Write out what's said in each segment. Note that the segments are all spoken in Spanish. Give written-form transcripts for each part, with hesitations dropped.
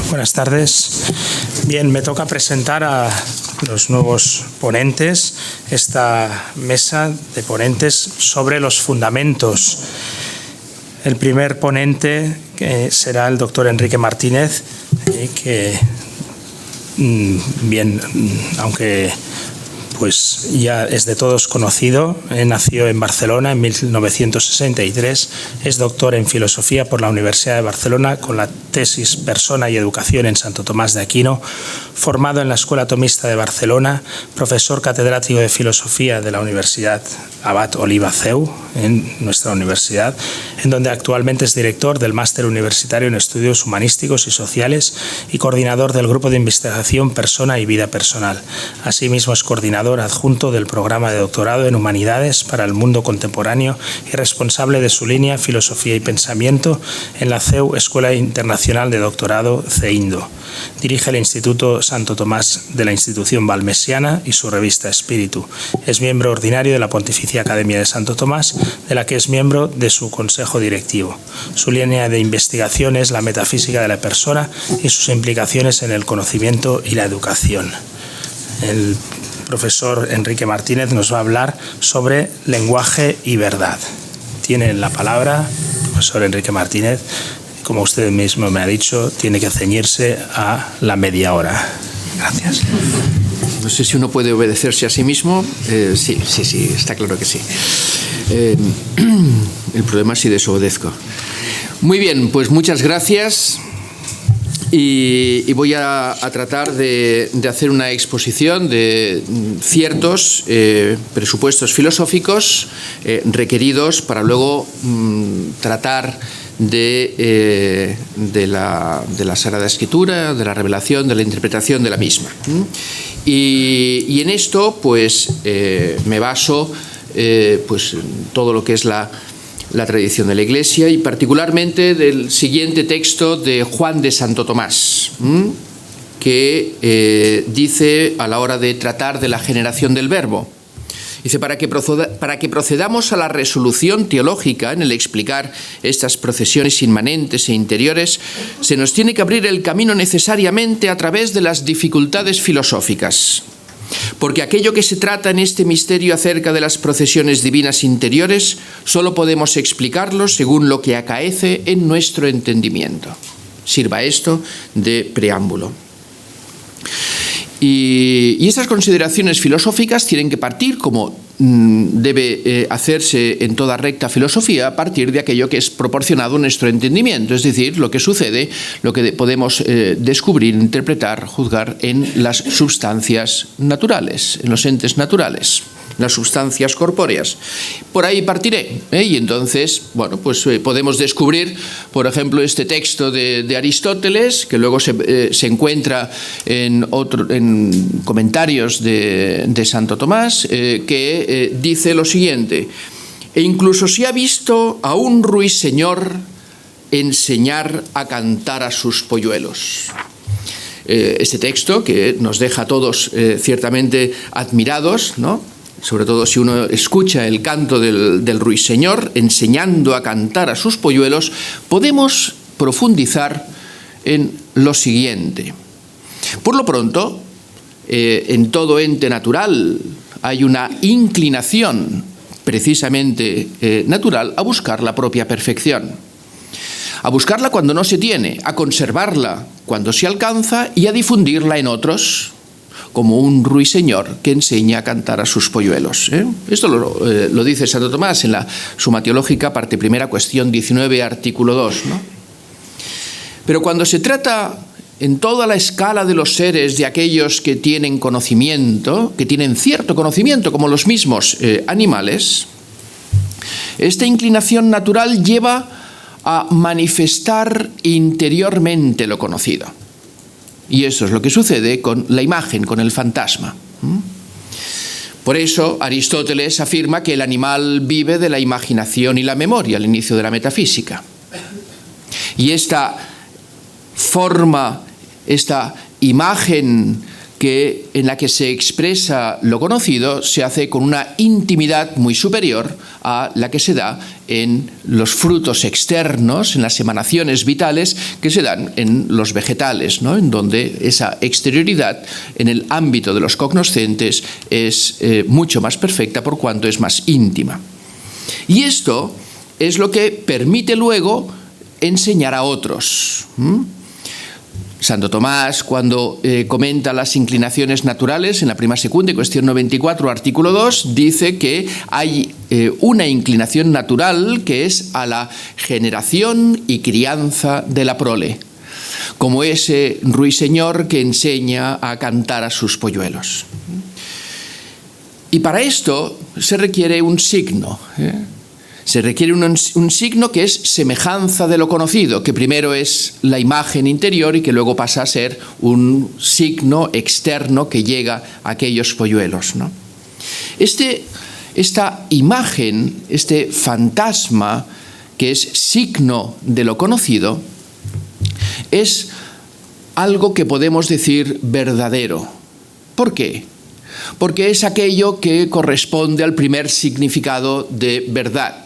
Buenas tardes. Bien, me toca presentar a los nuevos ponentes, esta mesa de ponentes sobre los fundamentos. El primer ponente será el doctor Enrique Martínez, que, bien, aunque pues ya es de todos conocido, nació en Barcelona en 1963, es doctor en Filosofía por la Universidad de Barcelona con la tesis Persona y Educación en Santo Tomás de Aquino, formado en la Escuela Tomista de Barcelona, profesor catedrático de Filosofía de la Universidad Abad Oliba CEU, en nuestra universidad, en donde actualmente es director del Máster Universitario en Estudios Humanísticos y Sociales y coordinador del Grupo de Investigación Persona y Vida Personal. Asimismo es coordinador adjunto del programa de doctorado en Humanidades para el Mundo Contemporáneo y responsable de su línea Filosofía y Pensamiento en la CEU Escuela Internacional de Doctorado CEINDO. Dirige el Instituto Santo Tomás de la Institución Valmesiana y su revista Espíritu. Es miembro ordinario de la Pontificia Academia de Santo Tomás, de la que es miembro de su consejo directivo. Su línea de investigación es la metafísica de la persona y sus implicaciones en el conocimiento y la educación. El profesor Enrique Martínez nos va a hablar sobre lenguaje y verdad. Tiene la palabra, profesor Enrique Martínez. Como usted mismo me ha dicho, tiene que ceñirse a la media hora. Gracias. No sé si uno puede obedecerse a sí mismo. Sí, está claro que sí. El problema es si desobedezco. Muy bien, pues muchas gracias. Y voy a tratar de hacer una exposición de ciertos presupuestos filosóficos requeridos para luego tratar de la Sagrada Escritura, de la revelación, de la interpretación de la misma. Y en esto pues me baso pues en todo lo que es la tradición de la Iglesia y particularmente del siguiente texto de Juan de Santo Tomás, que dice a la hora de tratar de la generación del Verbo. Dice, para que procedamos a la resolución teológica en el explicar estas procesiones inmanentes e interiores, se nos tiene que abrir el camino necesariamente a través de las dificultades filosóficas. Porque aquello que se trata en este misterio acerca de las procesiones divinas interiores, solo podemos explicarlo según lo que acaece en nuestro entendimiento. Sirva esto de preámbulo. Y estas consideraciones filosóficas tienen que partir, como debe hacerse en toda recta filosofía, a partir de aquello que es proporcionado a nuestro entendimiento, es decir, lo que sucede, lo que podemos descubrir, interpretar, juzgar en las sustancias naturales, en los entes naturales, las sustancias corpóreas. Por ahí partiré, y entonces, bueno, pues podemos descubrir, por ejemplo, este texto de Aristóteles, que luego se encuentra en comentarios de Santo Tomás, que dice lo siguiente: e incluso se ha visto a un ruiseñor enseñar a cantar a sus polluelos. Este texto que nos deja a todos ciertamente admirados, ¿no? Sobre todo si uno escucha el canto del ruiseñor enseñando a cantar a sus polluelos, podemos profundizar en lo siguiente. Por lo pronto, en todo ente natural hay una inclinación precisamente natural a buscar la propia perfección. A buscarla cuando no se tiene, a conservarla cuando se alcanza y a difundirla en otros, como un ruiseñor que enseña a cantar a sus polluelos. Esto lo dice Santo Tomás en la Suma Teológica, parte primera, cuestión 19, artículo 2, ¿no? Pero cuando se trata en toda la escala de los seres de aquellos que tienen conocimiento, que tienen cierto conocimiento, como los mismos animales, esta inclinación natural lleva a manifestar interiormente lo conocido. Y eso es lo que sucede con la imagen, con el fantasma. Por eso Aristóteles afirma que el animal vive de la imaginación y la memoria al inicio de la metafísica. Y esta forma, esta imagen en la que se expresa lo conocido se hace con una intimidad muy superior a la que se da en los frutos externos, en las emanaciones vitales que se dan en los vegetales, ¿no? En donde esa exterioridad en el ámbito de los cognoscentes es mucho más perfecta por cuanto es más íntima. Y esto es lo que permite luego enseñar a otros. Santo Tomás, cuando comenta las inclinaciones naturales en la Prima Secunda, cuestión 94, artículo 2, dice que hay una inclinación natural que es a la generación y crianza de la prole, como ese ruiseñor que enseña a cantar a sus polluelos. Y para esto se requiere un signo, Se requiere un signo que es semejanza de lo conocido, que primero es la imagen interior y que luego pasa a ser un signo externo que llega a aquellos polluelos, ¿no? Esta imagen, este fantasma, que es signo de lo conocido, es algo que podemos decir verdadero. ¿Por qué? Porque es aquello que corresponde al primer significado de verdad.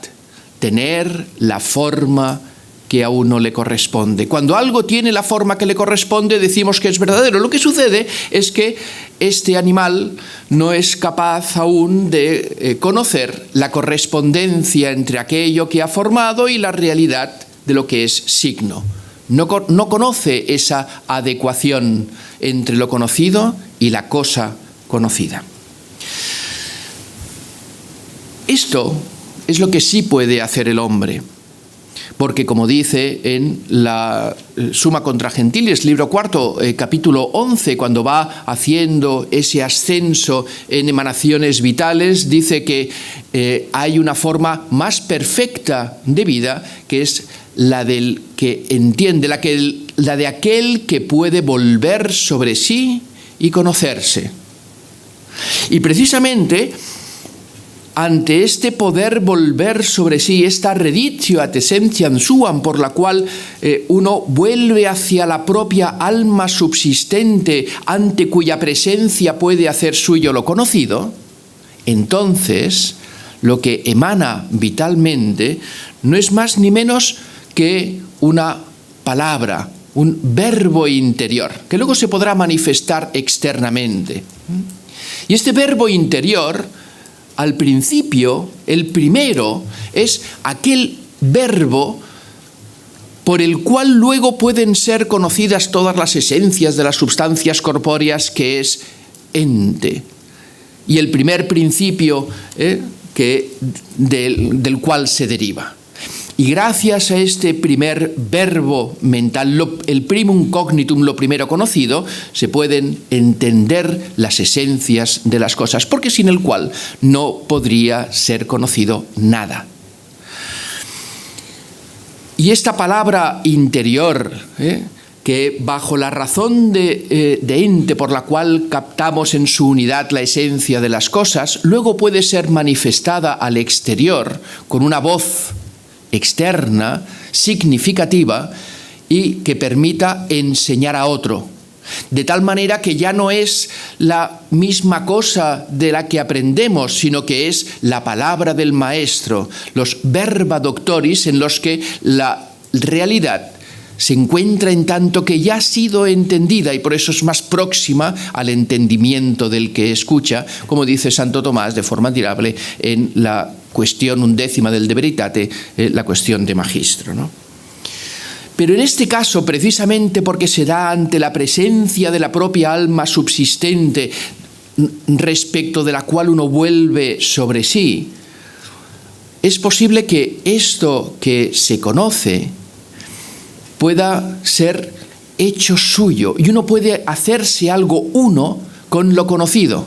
Tener la forma que a uno le corresponde. Cuando algo tiene la forma que le corresponde, decimos que es verdadero. Lo que sucede es que este animal no es capaz aún de conocer la correspondencia entre aquello que ha formado y la realidad de lo que es signo. No conoce esa adecuación entre lo conocido y la cosa conocida. Esto es lo que sí puede hacer el hombre, porque como dice en la Summa Contra Gentiles, libro cuarto, capítulo 11, cuando va haciendo ese ascenso en emanaciones vitales, dice que hay una forma más perfecta de vida, que es la del que entiende, la de aquel que puede volver sobre sí y conocerse. Y precisamente ante este poder volver sobre sí, esta reditio ad essentiam suam, por la cual uno vuelve hacia la propia alma subsistente, ante cuya presencia puede hacer suyo lo conocido, entonces lo que emana vitalmente no es más ni menos que una palabra, un verbo interior, que luego se podrá manifestar externamente. Y este verbo interior, al principio, el primero, es aquel verbo por el cual luego pueden ser conocidas todas las esencias de las substancias corpóreas, que es ente. Y el primer principio del cual se deriva. Y gracias a este primer verbo mental, el primum cognitum, lo primero conocido, se pueden entender las esencias de las cosas, porque sin el cual no podría ser conocido nada. Y esta palabra interior, que bajo la razón de ente por la cual captamos en su unidad la esencia de las cosas, luego puede ser manifestada al exterior con una voz externa, significativa, y que permita enseñar a otro. De tal manera que ya no es la misma cosa de la que aprendemos, sino que es la palabra del maestro, los verba doctoris, en los que la realidad se encuentra en tanto que ya ha sido entendida y por eso es más próxima al entendimiento del que escucha, como dice Santo Tomás de forma admirable en la cuestión 11 del De Veritate, la cuestión de Magistro, ¿no? Pero en este caso, precisamente porque se da ante la presencia de la propia alma subsistente, respecto de la cual uno vuelve sobre sí, es posible que esto que se conoce pueda ser hecho suyo y uno puede hacerse algo uno con lo conocido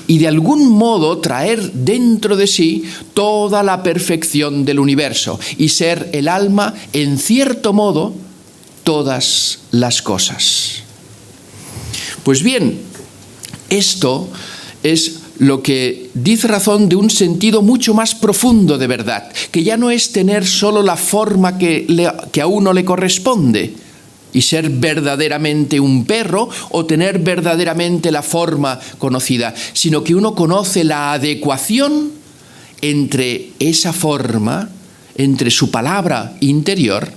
y de algún modo traer dentro de sí toda la perfección del universo y ser el alma, en cierto modo, todas las cosas. Pues bien, esto es lo que dice razón de un sentido mucho más profundo de verdad, que ya no es tener solo la forma que a uno le corresponde, y ser verdaderamente un perro o tener verdaderamente la forma conocida, sino que uno conoce la adecuación entre esa forma, entre su palabra interior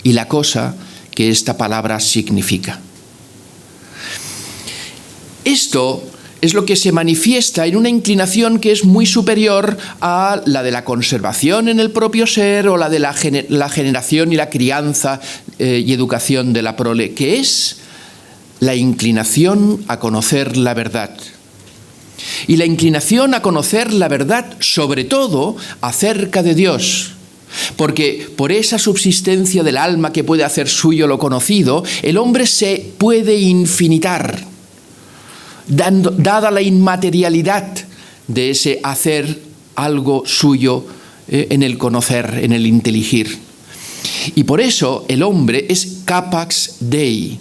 y la cosa que esta palabra significa. Esto es lo que se manifiesta en una inclinación que es muy superior a la de la conservación en el propio ser o la de la generación y la crianza y educación de la prole, que es la inclinación a conocer la verdad. Y la inclinación a conocer la verdad, sobre todo, acerca de Dios. Porque por esa subsistencia del alma que puede hacer suyo lo conocido, el hombre se puede infinitar, dada la inmaterialidad de ese hacer algo suyo en el conocer, en el inteligir. Y por eso el hombre es capax Dei,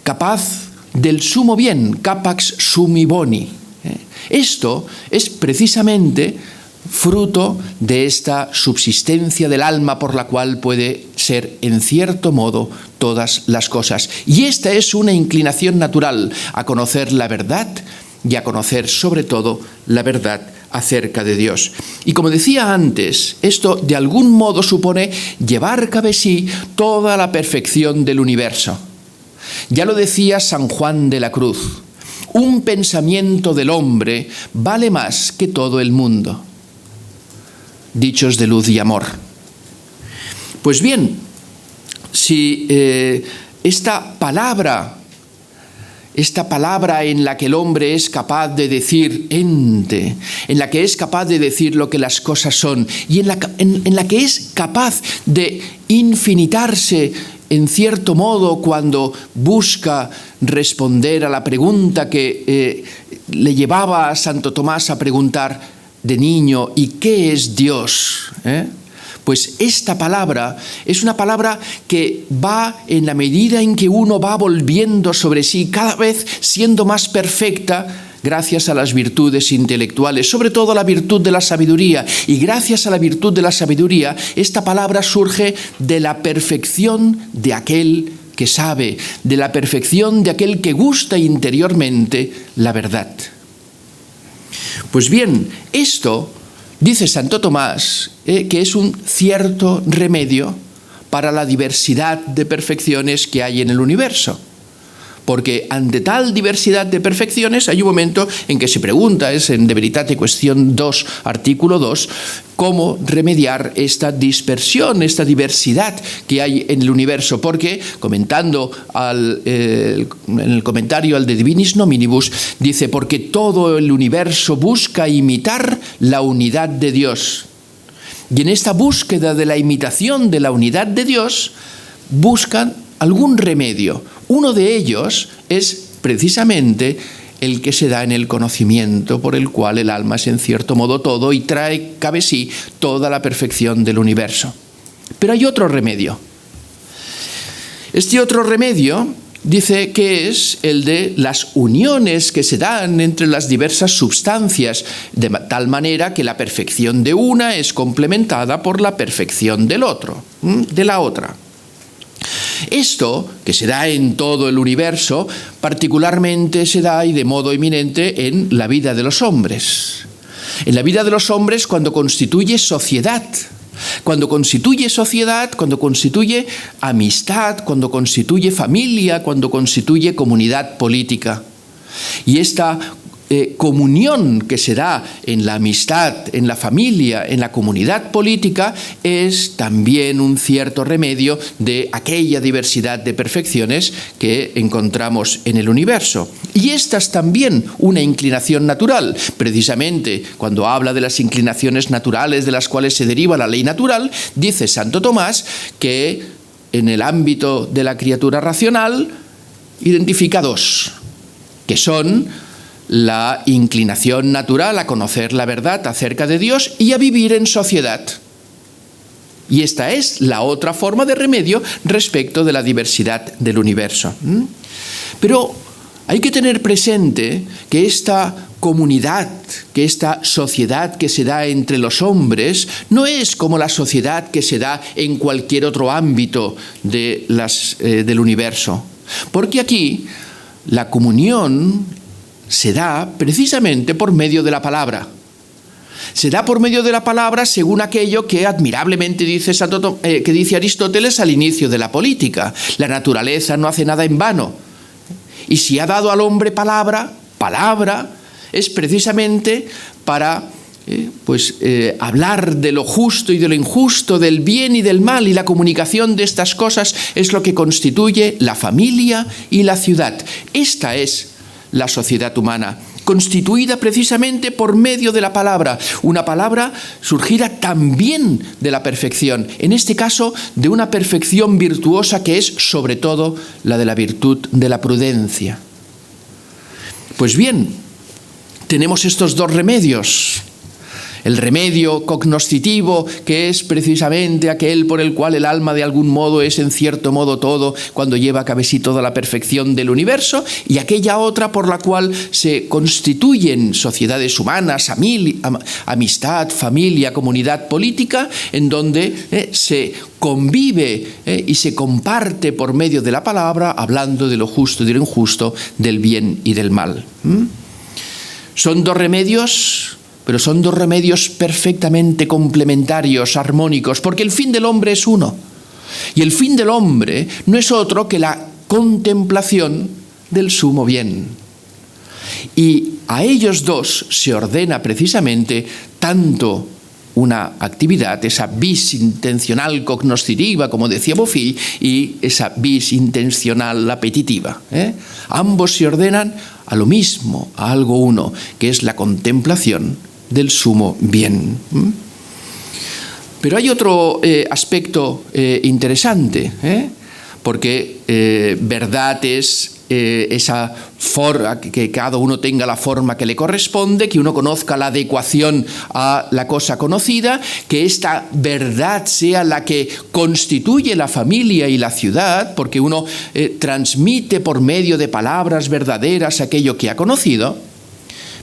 capaz del sumo bien, capax summi boni. Esto es precisamente fruto de esta subsistencia del alma por la cual puede ser, en cierto modo, todas las cosas. Y esta es una inclinación natural a conocer la verdad y a conocer, sobre todo, la verdad acerca de Dios. Y como decía antes, esto de algún modo supone llevar cabe sí toda la perfección del universo. Ya lo decía San Juan de la Cruz: un pensamiento del hombre vale más que todo el mundo. Dichos de luz y amor. Pues bien, si esta palabra en la que el hombre es capaz de decir ente, en la que es capaz de decir lo que las cosas son y en la que es capaz de infinitarse en cierto modo cuando busca responder a la pregunta que le llevaba a Santo Tomás a preguntar de niño: ¿y qué es Dios? Pues esta palabra es una palabra que va, en la medida en que uno va volviendo sobre sí, cada vez siendo más perfecta, gracias a las virtudes intelectuales, sobre todo la virtud de la sabiduría. Y gracias a la virtud de la sabiduría, esta palabra surge de la perfección de aquel que sabe, de la perfección de aquel que gusta interiormente la verdad. Pues bien, esto, dice Santo Tomás, que es un cierto remedio para la diversidad de perfecciones que hay en el universo. Porque ante tal diversidad de perfecciones hay un momento en que se pregunta, es en De Veritate Cuestión 2, artículo 2, cómo remediar esta dispersión, esta diversidad que hay en el universo. Porque, comentando en el comentario al De Divinis Nominibus, dice: porque todo el universo busca imitar la unidad de Dios. Y en esta búsqueda de la imitación de la unidad de Dios, buscan algún remedio. Uno de ellos es precisamente el que se da en el conocimiento, por el cual el alma es en cierto modo todo y trae cabe sí toda la perfección del universo. Pero hay otro remedio. Este otro remedio dice que es el de las uniones que se dan entre las diversas substancias, de tal manera que la perfección de una es complementada por la perfección del otro, de la otra. Esto, que se da en todo el universo, particularmente se da y de modo eminente en la vida de los hombres. En la vida de los hombres cuando constituye sociedad. Cuando constituye sociedad, cuando constituye amistad, cuando constituye familia, cuando constituye comunidad política. Y esta comunión que se da en la amistad, en la familia, en la comunidad política, es también un cierto remedio de aquella diversidad de perfecciones que encontramos en el universo. Y esta es también una inclinación natural. Precisamente cuando habla de las inclinaciones naturales de las cuales se deriva la ley natural, dice Santo Tomás que en el ámbito de la criatura racional identifica dos, que son la inclinación natural a conocer la verdad acerca de Dios y a vivir en sociedad. Y esta es la otra forma de remedio respecto de la diversidad del universo. Pero Hay que tener presente que esta comunidad, que esta sociedad que se da entre los hombres, no es como la sociedad que se da en cualquier otro ámbito del universo. Porque aquí la comunión se da precisamente por medio de la palabra. Se da por medio de la palabra según aquello que admirablemente dice Aristóteles al inicio de la política. La naturaleza no hace nada en vano. Y si ha dado al hombre palabra, es precisamente para hablar de lo justo y de lo injusto, del bien y del mal, y la comunicación de estas cosas es lo que constituye la familia y la ciudad. Esta es la sociedad humana, constituida precisamente por medio de la palabra, una palabra surgida también de la perfección, en este caso de una perfección virtuosa que es sobre todo la de la virtud de la prudencia. Pues bien, tenemos estos dos remedios. El remedio cognoscitivo, que es precisamente aquel por el cual el alma de algún modo es en cierto modo todo, cuando lleva a cabo sí toda la perfección del universo, y aquella otra por la cual se constituyen sociedades humanas, amistad, familia, comunidad política, en donde se convive y se comparte por medio de la palabra, hablando de lo justo y de lo injusto, del bien y del mal. Son dos remedios, pero son dos remedios perfectamente complementarios, armónicos, porque el fin del hombre es uno. Y el fin del hombre no es otro que la contemplación del sumo bien. Y a ellos dos se ordena precisamente tanto una actividad, esa vis intencional cognoscitiva, como decía Bofill, y esa vis intencional apetitiva. Ambos se ordenan a lo mismo, a algo uno, que es la contemplación del sumo bien. Pero hay otro aspecto interesante, porque verdad es esa forma, que cada uno tenga la forma que le corresponde, que uno conozca la adecuación a la cosa conocida, que esta verdad sea la que constituye la familia y la ciudad, porque uno transmite por medio de palabras verdaderas aquello que ha conocido.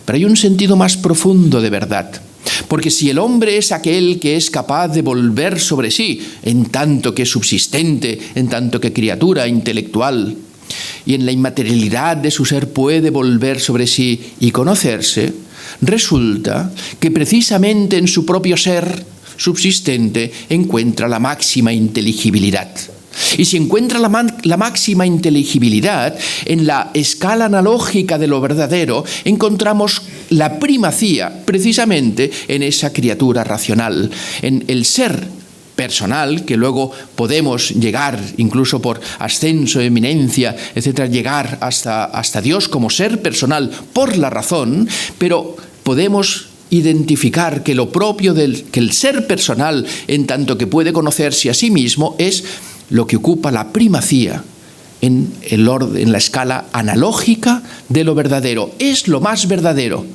Pero hay un sentido más profundo de verdad, porque si el hombre es aquel que es capaz de volver sobre sí, en tanto que subsistente, en tanto que criatura intelectual, y en la inmaterialidad de su ser puede volver sobre sí y conocerse, resulta que precisamente en su propio ser subsistente encuentra la máxima inteligibilidad. Y si encuentra la máxima inteligibilidad, en la escala analógica de lo verdadero, encontramos la primacía precisamente en esa criatura racional, en el ser personal, que luego podemos llegar, incluso por ascenso, eminencia, etcétera, llegar hasta Dios como ser personal por la razón, pero podemos identificar que lo propio que el ser personal, en tanto que puede conocerse a sí mismo, es lo que ocupa la primacía en la escala analógica de lo verdadero. Es lo más verdadero.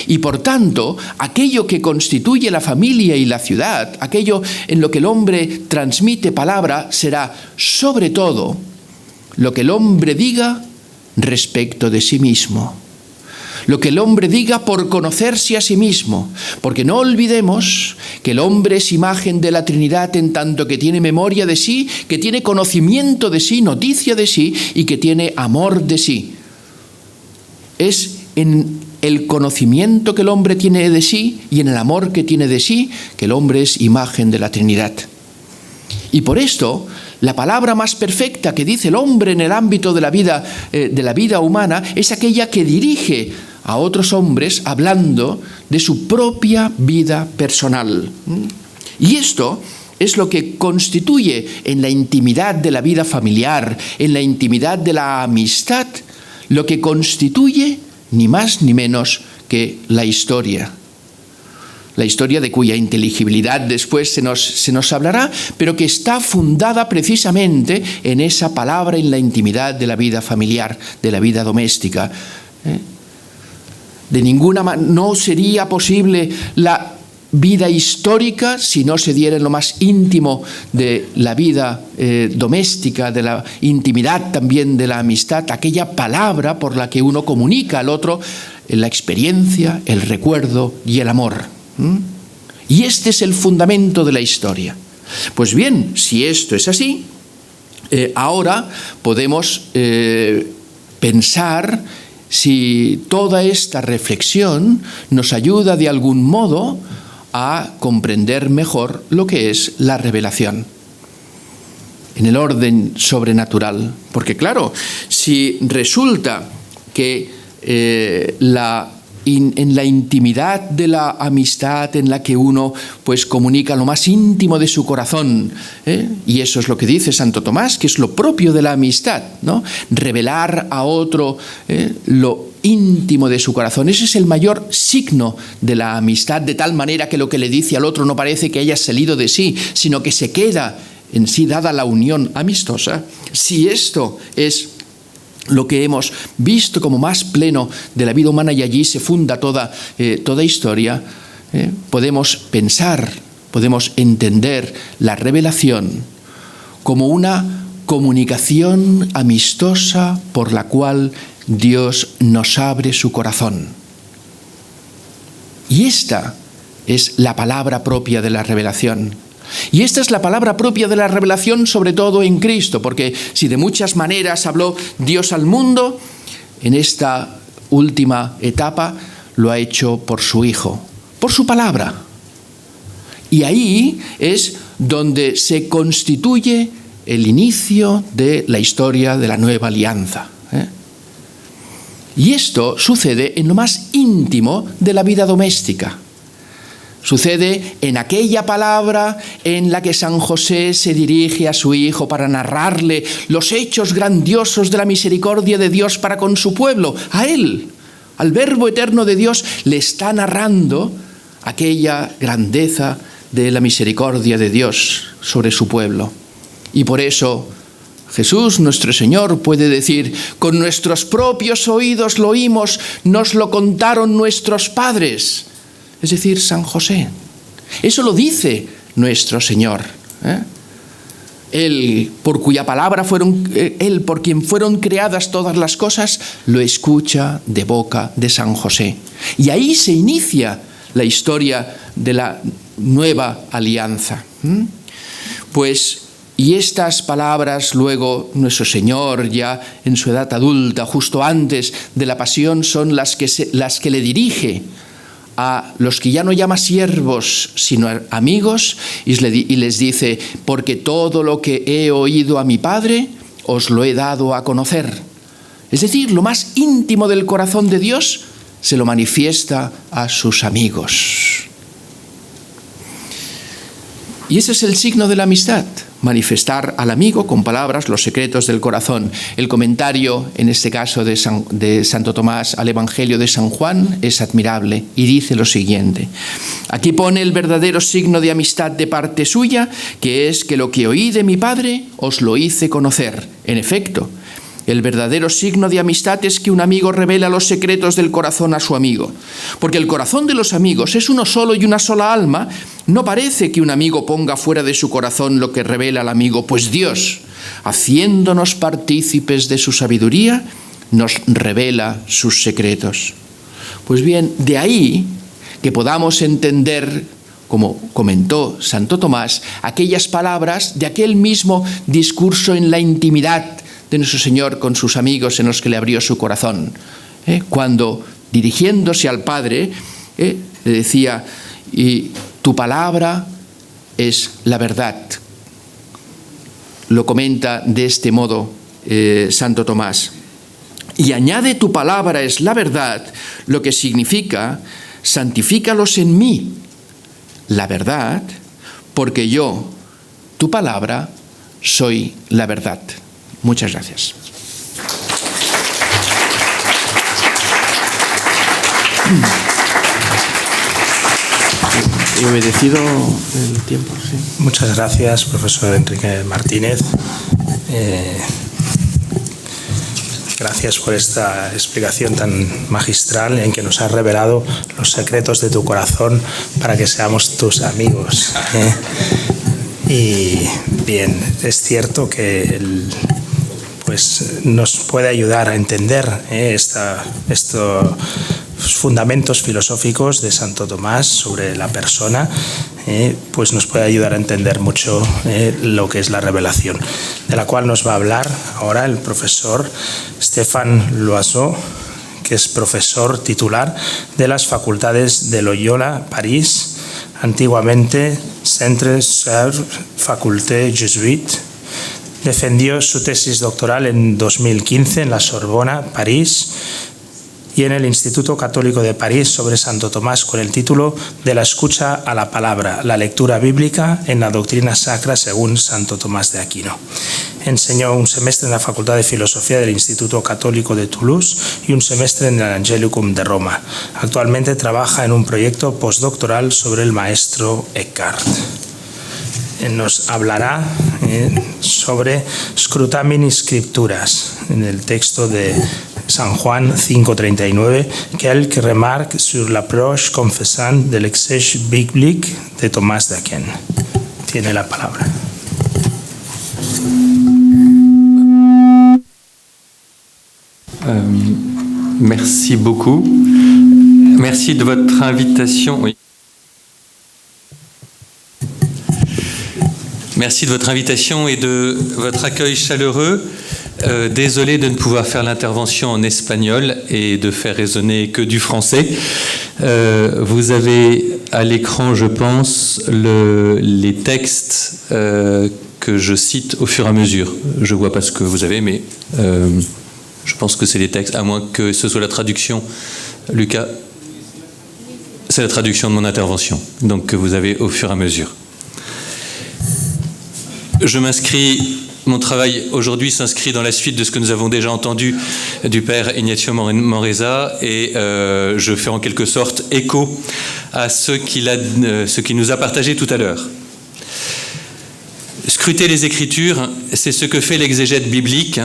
Y por tanto, aquello que constituye la familia y la ciudad, aquello en lo que el hombre transmite palabra, será sobre todo lo que el hombre diga respecto de sí mismo. Lo que el hombre diga por conocerse a sí mismo, porque no olvidemos que el hombre es imagen de la Trinidad en tanto que tiene memoria de sí, que tiene conocimiento de sí, noticia de sí y que tiene amor de sí. Es en el conocimiento que el hombre tiene de sí y en el amor que tiene de sí que el hombre es imagen de la Trinidad. Y por esto, la palabra más perfecta que dice el hombre en el ámbito de la vida humana es aquella que dirige a otros hombres hablando de su propia vida personal. Y esto es lo que constituye en la intimidad de la vida familiar, en la intimidad de la amistad, lo que constituye ni más ni menos que la historia. La historia de cuya inteligibilidad después se nos hablará, pero que está fundada precisamente en esa palabra, en la intimidad de la vida familiar, de la vida doméstica. De ninguna manera no sería posible la vida histórica si no se diera en lo más íntimo de la vida doméstica, de la intimidad también de la amistad, aquella palabra por la que uno comunica al otro la experiencia, el recuerdo y el amor. Y este es el fundamento de la historia. Pues bien, si esto es así, ahora podemos pensar si toda esta reflexión nos ayuda de algún modo a comprender mejor lo que es la revelación en el orden sobrenatural. Porque claro, si resulta que en la intimidad de la amistad en la que uno pues comunica lo más íntimo de su corazón, y eso es lo que dice Santo Tomás, que es lo propio de la amistad, ¿no? Revelar a otro lo íntimo de su corazón. Ese es el mayor signo de la amistad, de tal manera que lo que le dice al otro no parece que haya salido de sí, sino que se queda en sí, dada la unión amistosa. Si esto es lo que hemos visto como más pleno de la vida humana y allí se funda toda historia, podemos pensar, podemos entender la revelación como una comunicación amistosa por la cual Dios nos abre su corazón. Y esta es la palabra propia de la revelación. Y esta es la palabra propia de la revelación, sobre todo en Cristo, porque si de muchas maneras habló Dios al mundo, en esta última etapa lo ha hecho por su Hijo, por su palabra. Y ahí es donde se constituye el inicio de la historia de la nueva alianza. Y esto sucede en lo más íntimo de la vida doméstica. Sucede en aquella palabra en la que San José se dirige a su hijo para narrarle los hechos grandiosos de la misericordia de Dios para con su pueblo. A él, al Verbo eterno de Dios, le está narrando aquella grandeza de la misericordia de Dios sobre su pueblo. Y por eso Jesús, nuestro Señor, puede decir: con nuestros propios oídos lo oímos, nos lo contaron nuestros padres. Es decir, San José. Eso lo dice nuestro Señor. Él, por cuya palabra Él, por quien fueron creadas todas las cosas, lo escucha de boca de San José. Y ahí se inicia la historia de la nueva alianza. Y estas palabras luego nuestro Señor, ya en su edad adulta, justo antes de la pasión, son las que le dirige a los que ya no llama siervos, sino amigos, y les dice: porque todo lo que he oído a mi Padre, os lo he dado a conocer. Es decir, lo más íntimo del corazón de Dios se lo manifiesta a sus amigos. Y ese es el signo de la amistad: manifestar al amigo con palabras los secretos del corazón. El comentario, en este caso de Santo Tomás al Evangelio de San Juan, es admirable y dice lo siguiente. Aquí pone el verdadero signo de amistad de parte suya, que es que lo que oí de mi Padre os lo hice conocer. En efecto, el verdadero signo de amistad es que un amigo revela los secretos del corazón a su amigo. Porque el corazón de los amigos es uno solo y una sola alma. No parece que un amigo ponga fuera de su corazón lo que revela al amigo, pues Dios, haciéndonos partícipes de su sabiduría, nos revela sus secretos. Pues bien, de ahí que podamos entender, como comentó Santo Tomás, aquellas palabras de aquel mismo discurso en la intimidad de nuestro Señor con sus amigos en los que le abrió su corazón. Cuando, dirigiéndose al Padre, le decía: y tu palabra es la verdad. Lo comenta de este modo Santo Tomás. Y añade: tu palabra es la verdad, lo que significa: santifícalos en mí, la verdad, porque yo, tu palabra, soy la verdad. Muchas gracias. He obedecido el tiempo, sí. Muchas gracias, profesor Enrique Martínez. Gracias por esta explicación tan magistral en que nos has revelado los secretos de tu corazón para que seamos tus amigos. Y bien, es cierto que pues nos puede ayudar a entender estos fundamentos filosóficos de Santo Tomás sobre la persona, pues nos puede ayudar a entender mucho lo que es la revelación, de la cual nos va a hablar ahora el profesor Stéphane Loiseau, que es profesor titular de las facultades de Loyola, París, antiguamente Centre sur Faculté Jésuite. Defendió su tesis doctoral en 2015 en la Sorbona, París, y en el Instituto Católico de París sobre Santo Tomás con el título De la escucha a la palabra, la lectura bíblica en la doctrina sacra según Santo Tomás de Aquino. Enseñó un semestre en la Facultad de Filosofía del Instituto Católico de Toulouse y un semestre en el Angelicum de Roma. Actualmente trabaja en un proyecto postdoctoral sobre el maestro Eckhart. Nos hablará sobre Scrutamen Scripturas, en el texto de San Juan 5:39, quelques remarques sur l'approche confessante de l'exégèse biblique de Tomás de Aquin. Tiene la palabra. Merci beaucoup. Merci de votre invitation. Oui. Merci de votre invitation et de votre accueil chaleureux. Désolé de ne pouvoir faire l'intervention en espagnol et de faire résonner que du français. Vous avez à l'écran, je pense, les textes que je cite au fur et à mesure. Je ne vois pas ce que vous avez, mais je pense que c'est les textes, à moins que ce soit la traduction. Lucas, c'est la traduction de mon intervention, donc que vous avez au fur et à mesure. Mon travail aujourd'hui s'inscrit dans la suite de ce que nous avons déjà entendu du père Ignacio Moreza et je fais en quelque sorte écho à ce qu'il nous a partagé tout à l'heure. Scruter les Écritures, c'est ce que fait l'exégète biblique.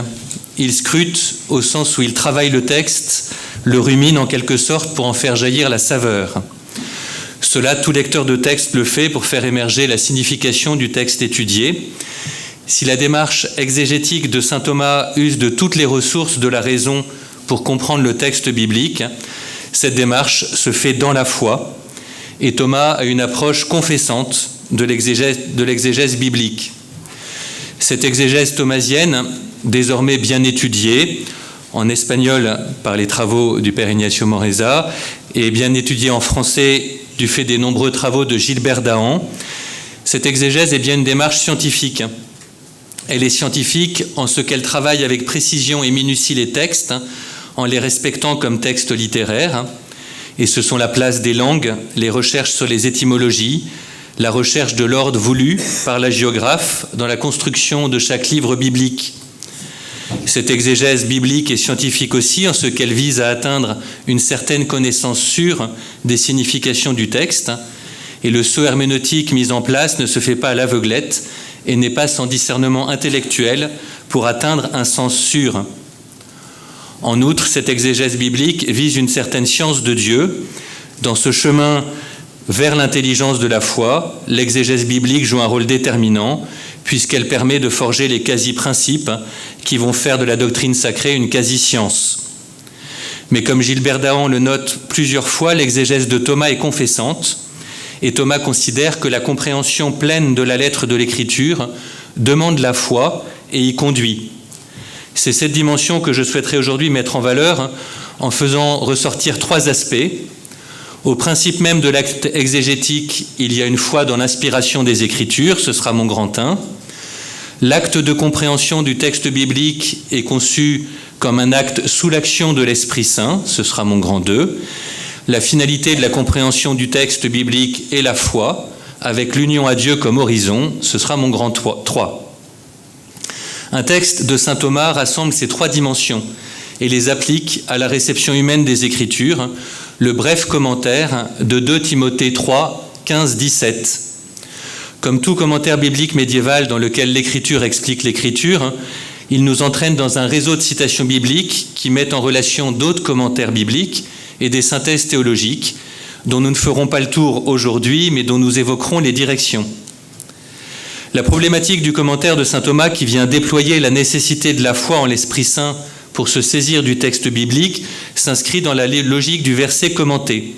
Il scrute au sens où il travaille le texte, le rumine en quelque sorte pour en faire jaillir la saveur. Cela, tout lecteur de texte le fait pour faire émerger la signification du texte étudié. Si la démarche exégétique de saint Thomas use de toutes les ressources de la raison pour comprendre le texte biblique, cette démarche se fait dans la foi, et Thomas a une approche confessante de l'exégèse biblique. Cette exégèse thomasienne, désormais bien étudiée, en espagnol par les travaux du père Ignacio Moreza, et bien étudiée en français du fait des nombreux travaux de Gilbert Dahan, cette exégèse est bien une démarche scientifique. Elle est scientifique en ce qu'elle travaille avec précision et minutie les textes, en les respectant comme textes littéraires. Et ce sont la place des langues, les recherches sur les étymologies, la recherche de l'ordre voulu par la géographe dans la construction de chaque livre biblique. Cette exégèse biblique est scientifique aussi en ce qu'elle vise à atteindre une certaine connaissance sûre des significations du texte. Et le saut herméneutique mis en place ne se fait pas à l'aveuglette, et n'est pas sans discernement intellectuel pour atteindre un sens sûr. En outre, cette exégèse biblique vise une certaine science de Dieu. Dans ce chemin vers l'intelligence de la foi, l'exégèse biblique joue un rôle déterminant, puisqu'elle permet de forger les quasi-principes qui vont faire de la doctrine sacrée une quasi-science. Mais comme Gilbert Dahan le note plusieurs fois, l'exégèse de Thomas est confessante, et Thomas considère que la compréhension pleine de la lettre de l'Écriture demande la foi et y conduit. C'est cette dimension que je souhaiterais aujourd'hui mettre en valeur en faisant ressortir trois aspects. Au principe même de l'acte exégétique, il y a une foi dans l'inspiration des Écritures, ce sera mon grand 1. L'acte de compréhension du texte biblique est conçu comme un acte sous l'action de l'Esprit Saint, ce sera mon grand 2. La finalité de la compréhension du texte biblique est la foi, avec l'union à Dieu comme horizon, ce sera mon grand 3. Un texte de saint Thomas rassemble ces trois dimensions et les applique à la réception humaine des Écritures, le bref commentaire de 2 Timothée 3, 15-17. Comme tout commentaire biblique médiéval dans lequel l'Écriture explique l'Écriture, Il nous entraîne dans un réseau de citations bibliques qui mettent en relation d'autres commentaires bibliques et des synthèses théologiques, dont nous ne ferons pas le tour aujourd'hui, mais dont nous évoquerons les directions. La problématique du commentaire de saint Thomas, qui vient déployer la nécessité de la foi en l'Esprit Saint pour se saisir du texte biblique, s'inscrit dans la logique du verset commenté.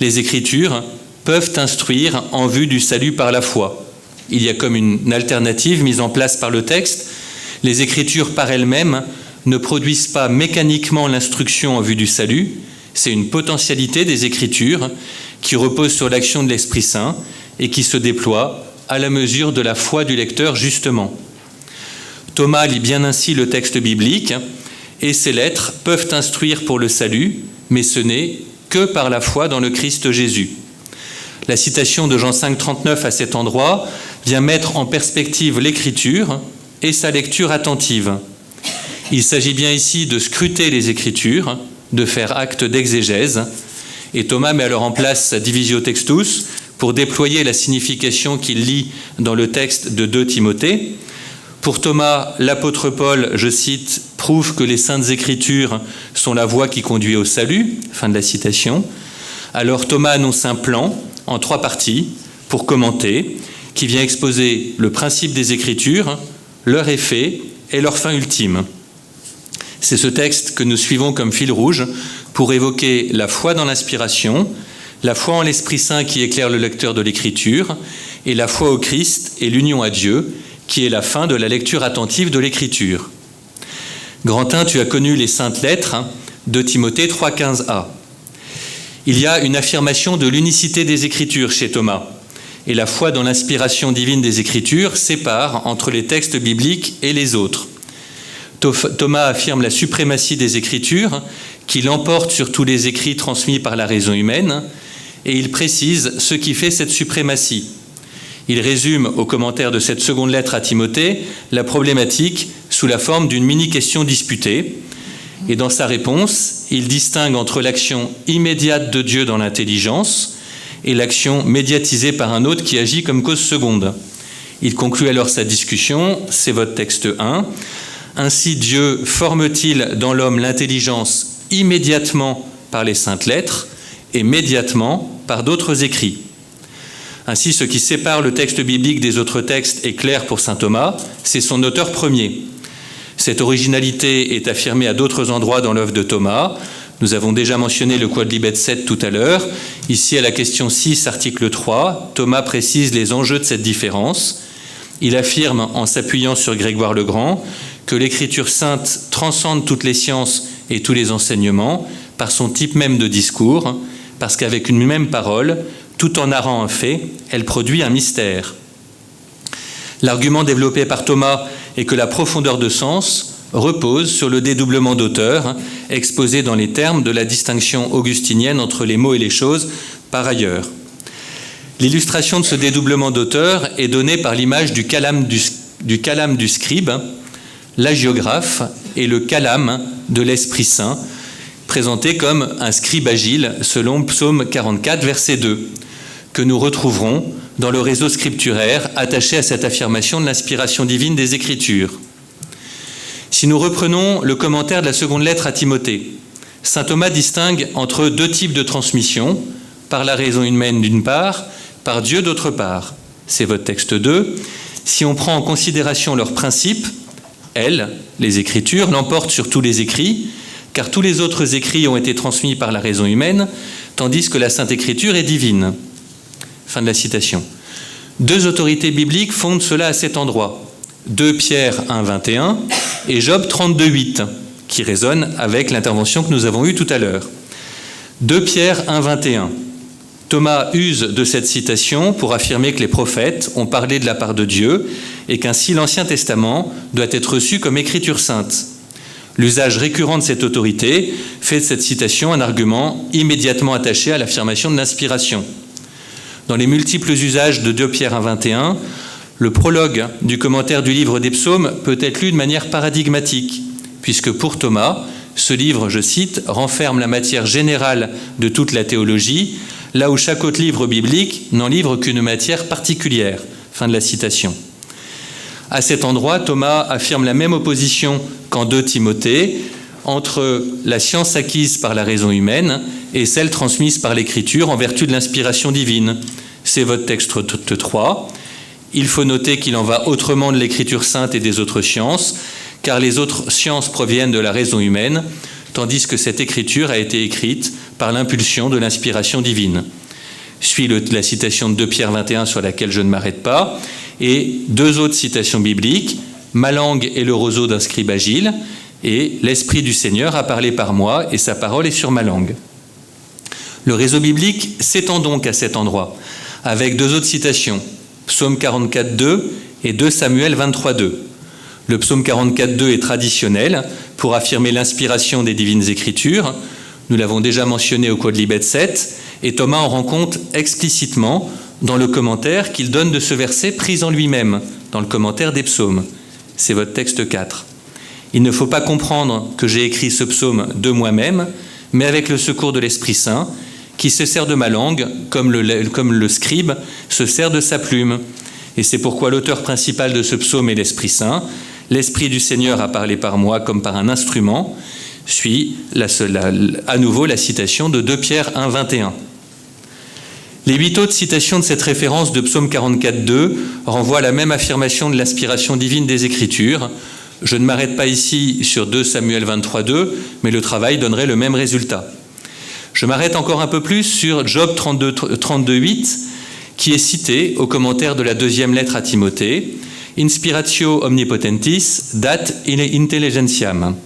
Les Écritures peuvent instruire en vue du salut par la foi. Il y a comme une alternative mise en place par le texte. Les Écritures par elles-mêmes ne produisent pas mécaniquement l'instruction en vue du salut. C'est une potentialité des Écritures qui repose sur l'action de l'Esprit Saint et qui se déploie à la mesure de la foi du lecteur, justement. Thomas lit bien ainsi le texte biblique et ces lettres peuvent instruire pour le salut, mais ce n'est que par la foi dans le Christ Jésus. La citation de Jean 5, 39 à cet endroit vient mettre en perspective l'Écriture et sa lecture attentive. Il s'agit bien ici de scruter les Écritures, de faire acte d'exégèse, et Thomas met alors en place sa divisio textus pour déployer la signification qu'il lit dans le texte de 2 Timothée. Pour Thomas, l'apôtre Paul, je cite, « prouve que les saintes Écritures sont la voie qui conduit au salut », fin de la citation. Alors Thomas annonce un plan en 3 parties pour commenter, qui vient exposer le principe des Écritures, leur effet et leur fin ultime. C'est ce texte que nous suivons comme fil rouge pour évoquer la foi dans l'inspiration, la foi en l'Esprit Saint qui éclaire le lecteur de l'Écriture, et la foi au Christ et l'union à Dieu, qui est la fin de la lecture attentive de l'Écriture. Grantin, tu as connu les saintes lettres de Timothée 3,15a. Il y a une affirmation de l'unicité des Écritures chez Thomas, et la foi dans l'inspiration divine des Écritures sépare entre les textes bibliques et les autres. Thomas affirme la suprématie des Écritures, qui l'emporte sur tous les écrits transmis par la raison humaine, et il précise ce qui fait cette suprématie. Il résume au commentaire de cette seconde lettre à Timothée la problématique sous la forme d'une mini-question disputée. Et dans sa réponse, il distingue entre l'action immédiate de Dieu dans l'intelligence et l'action médiatisée par un autre qui agit comme cause seconde. Il conclut alors sa discussion, c'est votre texte 1. Ainsi Dieu forme-t-il dans l'homme l'intelligence immédiatement par les saintes lettres et médiatement par d'autres écrits. Ainsi, ce qui sépare le texte biblique des autres textes est clair pour saint Thomas, c'est son auteur premier. Cette originalité est affirmée à d'autres endroits dans l'œuvre de Thomas. Nous avons déjà mentionné le Quodlibet 7 tout à l'heure. Ici, à la question 6, article 3, Thomas précise les enjeux de cette différence. Il affirme, en s'appuyant sur Grégoire le Grand, que l'Écriture sainte transcende toutes les sciences et tous les enseignements par son type même de discours, parce qu'avec une même parole, tout en narrant un fait, elle produit un mystère. L'argument développé par Thomas est que la profondeur de sens repose sur le dédoublement d'auteur, exposé dans les termes de la distinction augustinienne entre les mots et les choses par ailleurs. L'illustration de ce dédoublement d'auteur est donnée par l'image du calame du scribe, l'agiographe et le calame de l'Esprit Saint, présenté comme un scribe agile selon Psaume 44, verset 2, que nous retrouverons dans le réseau scripturaire attaché à cette affirmation de l'inspiration divine des Écritures. Si nous reprenons le commentaire de la seconde lettre à Timothée, saint Thomas distingue entre 2 types de transmission, par la raison humaine d'une part, par Dieu d'autre part. C'est votre texte 2. Si on prend en considération leurs principes, elles, les Écritures, l'emportent sur tous les écrits, car tous les autres écrits ont été transmis par la raison humaine, tandis que la Sainte Écriture est divine. Fin de la citation. 2 autorités bibliques fondent cela à cet endroit. 2 Pierre 1, 21 et Job 32, 8, qui résonne avec l'intervention que nous avons eue tout à l'heure. 2 Pierre 1, 21. Thomas use de cette citation pour affirmer que les prophètes ont parlé de la part de Dieu et qu'ainsi l'Ancien Testament doit être reçu comme écriture sainte. L'usage récurrent de cette autorité fait de cette citation un argument immédiatement attaché à l'affirmation de l'inspiration. Dans les multiples usages de 2 Pierre 1, 21, le prologue du commentaire du livre des psaumes peut être lu de manière paradigmatique, puisque pour Thomas, ce livre, je cite, renferme la matière générale de toute la théologie, là où chaque autre livre biblique n'en livre qu'une matière particulière. Fin de la citation. À cet endroit, Thomas affirme la même opposition qu'en 2 Timothée entre la science acquise par la raison humaine et celle transmise par l'Écriture en vertu de l'inspiration divine. C'est votre texte 3. Il faut noter qu'il en va autrement de l'Écriture sainte et des autres sciences, car les autres sciences proviennent de la raison humaine, tandis que cette Écriture a été écrite par l'impulsion de l'inspiration divine. Suit la citation de 2 Pierre 21 sur laquelle je ne m'arrête pas, et 2 autres citations bibliques, « Ma langue est le roseau d'un scribe agile » et « L'Esprit du Seigneur a parlé par moi et sa parole est sur ma langue ». Le réseau biblique s'étend donc à cet endroit, avec 2 autres citations, Psaume 44.2 et 2 Samuel 23.2. Le psaume 44.2 est traditionnel pour affirmer l'inspiration des divines écritures. Nous l'avons déjà mentionné au Quodlibet 7, et Thomas en rend compte explicitement dans le commentaire qu'il donne de ce verset pris en lui-même, dans le commentaire des psaumes. C'est votre texte 4. Il ne faut pas comprendre que j'ai écrit ce psaume de moi-même, mais avec le secours de l'Esprit Saint, qui se sert de ma langue, comme le scribe se sert de sa plume. Et c'est pourquoi l'auteur principal de ce psaume est l'Esprit Saint. L'Esprit du Seigneur a parlé par moi comme par un instrument. Suit à nouveau la citation de 2 Pierre 1, 21. Les 8 autres citations de cette référence de Psaume 44.2 renvoient à la même affirmation de l'inspiration divine des Écritures. Je ne m'arrête pas ici sur 2 Samuel 23.2, mais le travail donnerait le même résultat. Je m'arrête encore un peu plus sur Job 32.8, qui est cité au commentaire de la 2e lettre à Timothée, Inspiratio omnipotentis dat intelligentiam.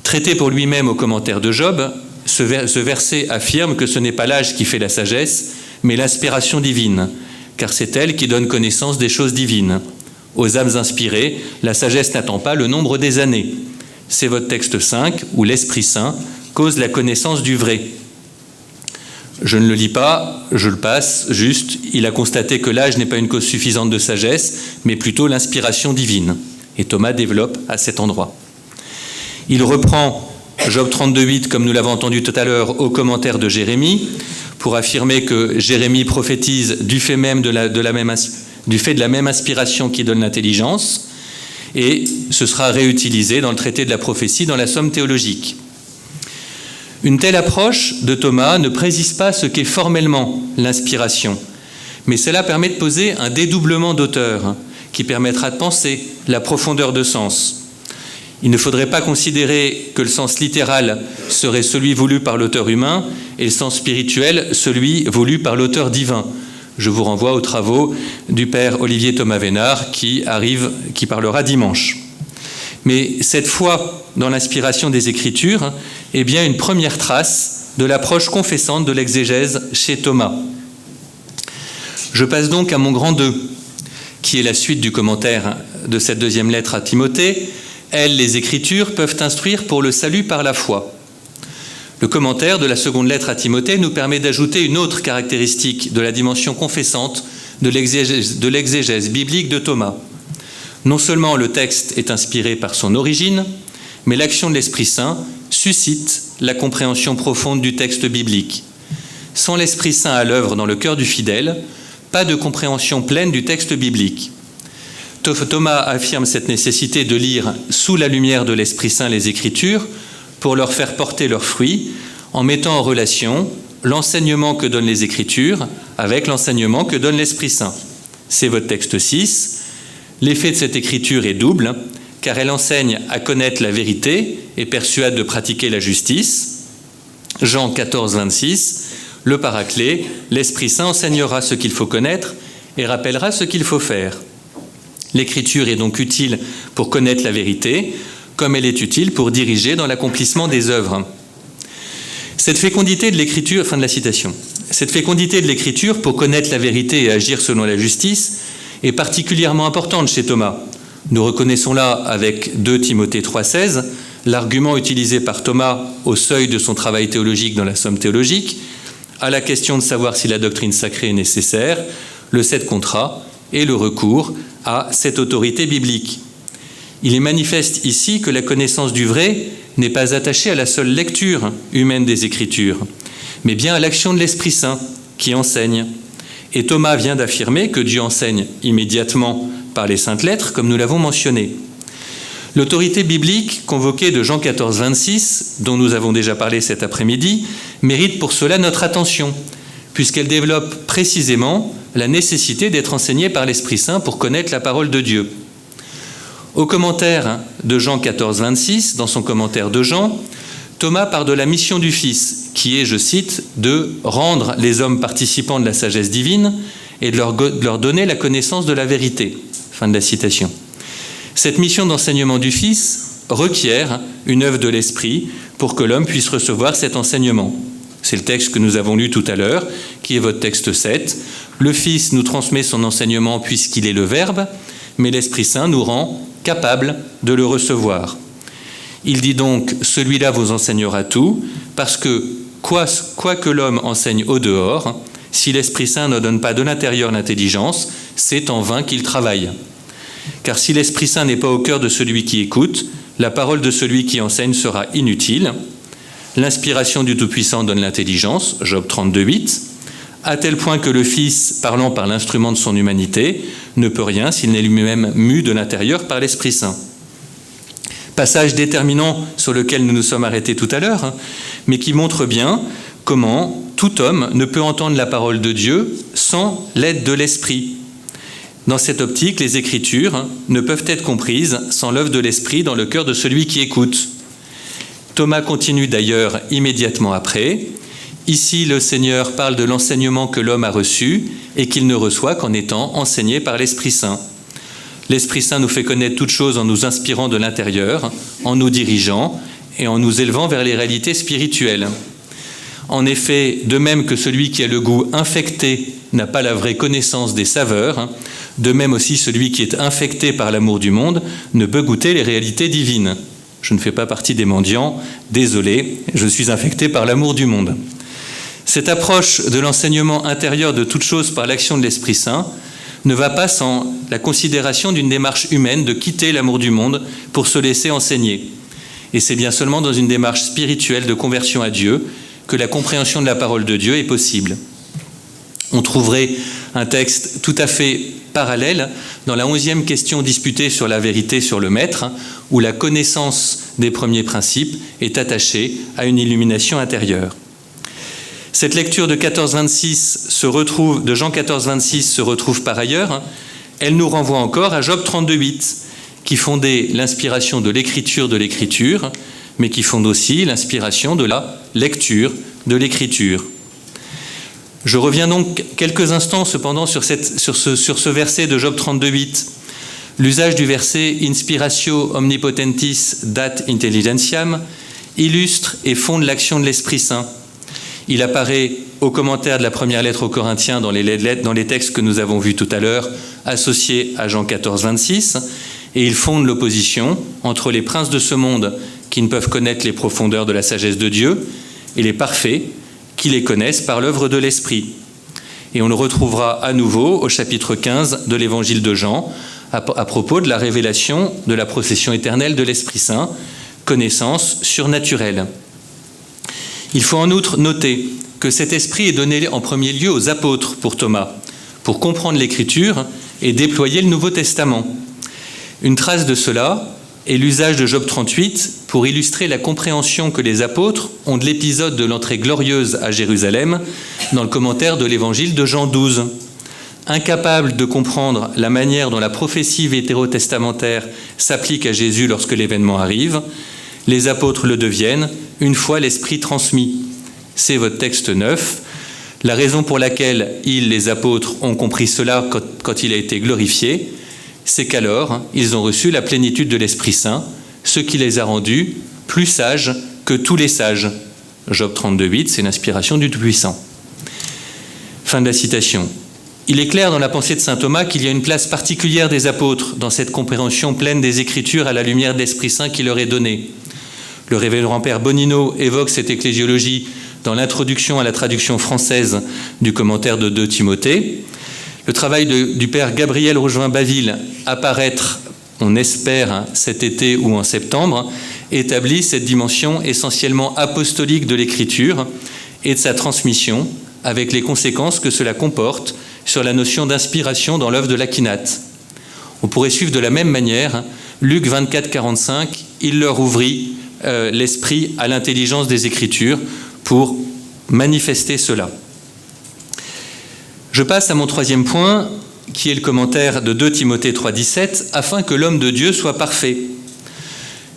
Traité pour lui-même au commentaire de Job, ce verset affirme que ce n'est pas l'âge qui fait la sagesse, mais l'inspiration divine, car c'est elle qui donne connaissance des choses divines. Aux âmes inspirées, la sagesse n'attend pas le nombre des années. C'est votre texte 5, où l'Esprit Saint cause la connaissance du vrai. Je ne le lis pas, je le passe, juste, il a constaté que l'âge n'est pas une cause suffisante de sagesse, mais plutôt l'inspiration divine. Et Thomas développe à cet endroit. Il reprend Job 32.8, comme nous l'avons entendu tout à l'heure, au commentaire de Jérémie, pour affirmer que Jérémie prophétise du fait de la même inspiration qui donne l'intelligence, et ce sera réutilisé dans le traité de la prophétie dans la somme théologique. Une telle approche de Thomas ne précise pas ce qu'est formellement l'inspiration, mais cela permet de poser un dédoublement d'auteur qui permettra de penser la profondeur de sens. Il ne faudrait pas considérer que le sens littéral serait celui voulu par l'auteur humain et le sens spirituel celui voulu par l'auteur divin. Je vous renvoie aux travaux du père Olivier Thomas Vénard qui parlera dimanche. Mais cette foi dans l'inspiration des Écritures est bien une première trace de l'approche confessante de l'exégèse chez Thomas. Je passe donc à mon grand 2, qui est la suite du commentaire de cette 2e lettre à Timothée. Elles, les Écritures, peuvent instruire pour le salut par la foi. Le commentaire de la 2e lettre à Timothée nous permet d'ajouter une autre caractéristique de la dimension confessante de l'exégèse biblique de Thomas. Non seulement le texte est inspiré par son origine, mais l'action de l'Esprit Saint suscite la compréhension profonde du texte biblique. Sans l'Esprit Saint à l'œuvre dans le cœur du fidèle, pas de compréhension pleine du texte biblique. Thomas affirme cette nécessité de lire sous la lumière de l'Esprit Saint les Écritures pour leur faire porter leurs fruits, en mettant en relation l'enseignement que donnent les Écritures avec l'enseignement que donne l'Esprit Saint. C'est votre texte 6. L'effet de cette écriture est double, car elle enseigne à connaître la vérité et persuade de pratiquer la justice. Jean 14, 26, le Paraclet, l'Esprit Saint enseignera ce qu'il faut connaître et rappellera ce qu'il faut faire. L'écriture est donc utile pour connaître la vérité, comme elle est utile pour diriger dans l'accomplissement des œuvres. Cette fécondité de l'écriture, fin de la citation, cette fécondité de l'écriture pour connaître la vérité et agir selon la justice est particulièrement importante chez Thomas. Nous reconnaissons là, avec 2 Timothée 3,16, l'argument utilisé par Thomas au seuil de son travail théologique dans la somme théologique, à la question de savoir si la doctrine sacrée est nécessaire, le 7 contra et le recours à cette autorité biblique. Il est manifeste ici que la connaissance du vrai n'est pas attachée à la seule lecture humaine des Écritures, mais bien à l'action de l'Esprit Saint qui enseigne. Et Thomas vient d'affirmer que Dieu enseigne immédiatement par les saintes lettres, comme nous l'avons mentionné. L'autorité biblique convoquée de Jean 14, 26, dont nous avons déjà parlé cet après-midi, mérite pour cela notre attention, puisqu'elle développe précisément la nécessité d'être enseignée par l'Esprit Saint pour connaître la parole de Dieu. Au commentaire de Jean 14, 26, dans son commentaire de Jean, Thomas part de la mission du Fils, qui est, je cite, de rendre les hommes participants de la sagesse divine et de leur donner la connaissance de la vérité. Fin de la citation. Cette mission d'enseignement du Fils requiert une œuvre de l'Esprit pour que l'homme puisse recevoir cet enseignement. C'est le texte que nous avons lu tout à l'heure, qui est votre texte 7. Le Fils nous transmet son enseignement puisqu'il est le Verbe, mais l'Esprit Saint nous rend capables de le recevoir. Il dit donc « Celui-là vous enseignera tout », parce que quoi que l'homme enseigne au dehors, si l'Esprit Saint ne donne pas de l'intérieur l'intelligence, c'est en vain qu'il travaille. Car si l'Esprit Saint n'est pas au cœur de celui qui écoute, la parole de celui qui enseigne sera inutile. L'inspiration du Tout-Puissant donne l'intelligence, Job 32, 8, à tel point que le Fils, parlant par l'instrument de son humanité, ne peut rien s'il n'est lui-même mu de l'intérieur par l'Esprit Saint. Passage déterminant sur lequel nous nous sommes arrêtés tout à l'heure, mais qui montre bien comment tout homme ne peut entendre la parole de Dieu sans l'aide de l'Esprit. Dans cette optique, les Écritures ne peuvent être comprises sans l'œuvre de l'Esprit dans le cœur de celui qui écoute. Thomas continue d'ailleurs immédiatement après. Ici, le Seigneur parle de l'enseignement que l'homme a reçu et qu'il ne reçoit qu'en étant enseigné par l'Esprit Saint. L'Esprit Saint nous fait connaître toutes choses en nous inspirant de l'intérieur, en nous dirigeant et en nous élevant vers les réalités spirituelles. En effet, de même que celui qui a le goût infecté n'a pas la vraie connaissance des saveurs, de même aussi celui qui est infecté par l'amour du monde ne peut goûter les réalités divines. Je ne fais pas partie des mendiants, désolé, je suis infecté par l'amour du monde. Cette approche de l'enseignement intérieur de toutes choses par l'action de l'Esprit Saint ne va pas sans la considération d'une démarche humaine de quitter l'amour du monde pour se laisser enseigner. Et c'est bien seulement dans une démarche spirituelle de conversion à Dieu que la compréhension de la parole de Dieu est possible. On trouverait un texte tout à fait parallèle dans la 11e question disputée sur la vérité sur le Maître, où la connaissance des premiers principes est attachée à une illumination intérieure. Cette lecture de Jean 14, 26 se retrouve par ailleurs. Elle nous renvoie encore à Job 32, 8, qui fondait l'inspiration de l'écriture, mais qui fonde aussi l'inspiration de la lecture de l'écriture. Je reviens donc quelques instants cependant sur ce verset de Job 32, 8. L'usage du verset « Inspiratio omnipotentis dat intelligentiam » illustre et fonde l'action de l'Esprit Saint. Il apparaît au commentaire de la première lettre aux Corinthiens dans les textes que nous avons vus tout à l'heure, associés à Jean 14, 26, et il fonde l'opposition entre les princes de ce monde qui ne peuvent connaître les profondeurs de la sagesse de Dieu et les parfaits qui les connaissent par l'œuvre de l'Esprit. Et on le retrouvera à nouveau au chapitre 15 de l'Évangile de Jean, à propos de la révélation de la procession éternelle de l'Esprit Saint, connaissance surnaturelle. Il faut en outre noter que cet esprit est donné en premier lieu aux apôtres pour Thomas, pour comprendre l'Écriture et déployer le Nouveau Testament. Une trace de cela est l'usage de Job 38 pour illustrer la compréhension que les apôtres ont de l'épisode de l'entrée glorieuse à Jérusalem dans le commentaire de l'Évangile de Jean 12. Incapables de comprendre la manière dont la prophétie vétérotestamentaire s'applique à Jésus lorsque l'événement arrive, les apôtres le deviennent une fois l'Esprit transmis. C'est votre texte 9. La raison pour laquelle les apôtres, ont compris cela quand il a été glorifié, c'est qu'alors, ils ont reçu la plénitude de l'Esprit Saint, ce qui les a rendus plus sages que tous les sages. Job 32, 8, c'est l'inspiration du Tout-Puissant. Fin de la citation. Il est clair dans la pensée de saint Thomas qu'il y a une place particulière des apôtres dans cette compréhension pleine des Écritures à la lumière de l'Esprit Saint qui leur est donnée. Le révérend père Bonino évoque cette ecclésiologie dans l'introduction à la traduction française du commentaire de 2 Timothée. Le travail du père Gabriel Rougevin-Baville, à paraître, on espère, cet été ou en septembre, établit cette dimension essentiellement apostolique de l'Écriture et de sa transmission, avec les conséquences que cela comporte sur la notion d'inspiration dans l'œuvre de l'Aquinate. On pourrait suivre de la même manière Luc 24, 45, il leur ouvrit l'esprit à l'intelligence des Écritures pour manifester cela. Je passe à mon troisième point, qui est le commentaire de 2 Timothée 3, 17, afin que l'homme de Dieu soit parfait.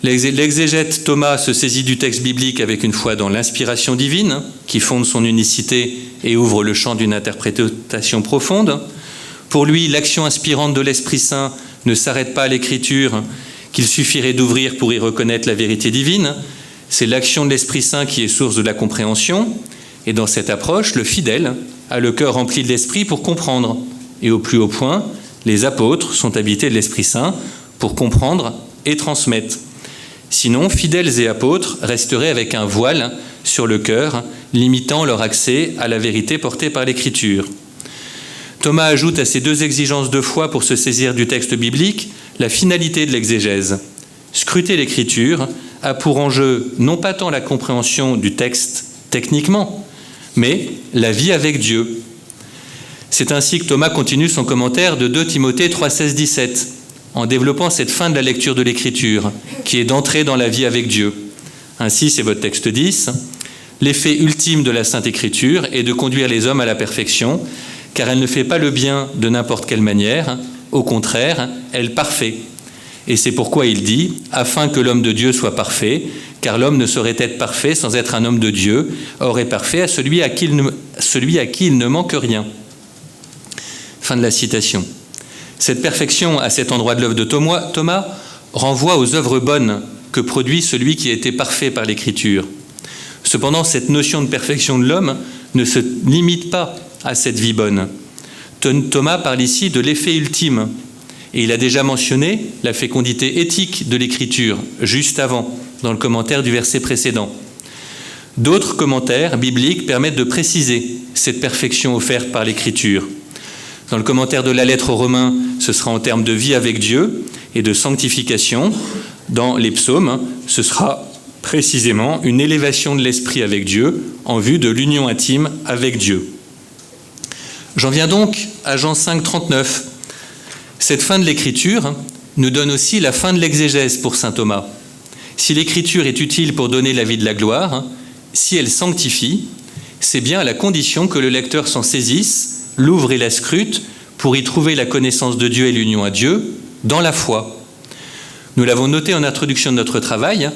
L'exégète Thomas se saisit du texte biblique avec une foi dans l'inspiration divine, qui fonde son unicité et ouvre le champ d'une interprétation profonde. Pour lui, l'action inspirante de l'Esprit Saint ne s'arrête pas à l'Écriture, qu'il suffirait d'ouvrir pour y reconnaître la vérité divine. C'est l'action de l'Esprit Saint qui est source de la compréhension. Et dans cette approche, le fidèle a le cœur rempli de l'Esprit pour comprendre. Et au plus haut point, les apôtres sont habités de l'Esprit Saint pour comprendre et transmettre. Sinon, fidèles et apôtres resteraient avec un voile sur le cœur, limitant leur accès à la vérité portée par l'Écriture. Thomas ajoute à ces 2 exigences de foi pour se saisir du texte biblique la finalité de l'exégèse. Scruter l'Écriture a pour enjeu non pas tant la compréhension du texte techniquement, mais la vie avec Dieu. C'est ainsi que Thomas continue son commentaire de 2 Timothée 3, 16, 17, en développant cette fin de la lecture de l'Écriture, qui est d'entrer dans la vie avec Dieu. Ainsi, c'est votre texte 10, l'effet ultime de la Sainte Écriture est de conduire les hommes à la perfection, car elle ne fait pas le bien de n'importe quelle manière, au contraire, elle parfait. Et c'est pourquoi il dit « afin que l'homme de Dieu soit parfait, car l'homme ne saurait être parfait sans être un homme de Dieu, or est parfait à celui à qui il ne manque rien. » Fin de la citation. Cette perfection à cet endroit de l'œuvre de Thomas renvoie aux œuvres bonnes que produit celui qui a été parfait par l'Écriture. Cependant, cette notion de perfection de l'homme ne se limite pas à cette vie bonne. Thomas parle ici de l'effet ultime, et il a déjà mentionné la fécondité éthique de l'Écriture, juste avant, dans le commentaire du verset précédent. D'autres commentaires bibliques permettent de préciser cette perfection offerte par l'Écriture. Dans le commentaire de la lettre aux Romains, ce sera en termes de vie avec Dieu et de sanctification. Dans les psaumes, ce sera précisément une élévation de l'esprit avec Dieu en vue de l'union intime avec Dieu. J'en viens donc à Jean 5, 39. Cette fin de l'Écriture nous donne aussi la fin de l'exégèse pour saint Thomas. Si l'Écriture est utile pour donner la vie de la gloire, si elle sanctifie, c'est bien à la condition que le lecteur s'en saisisse, l'ouvre et la scrute pour y trouver la connaissance de Dieu et l'union à Dieu dans la foi. Nous l'avons noté en introduction de notre travail,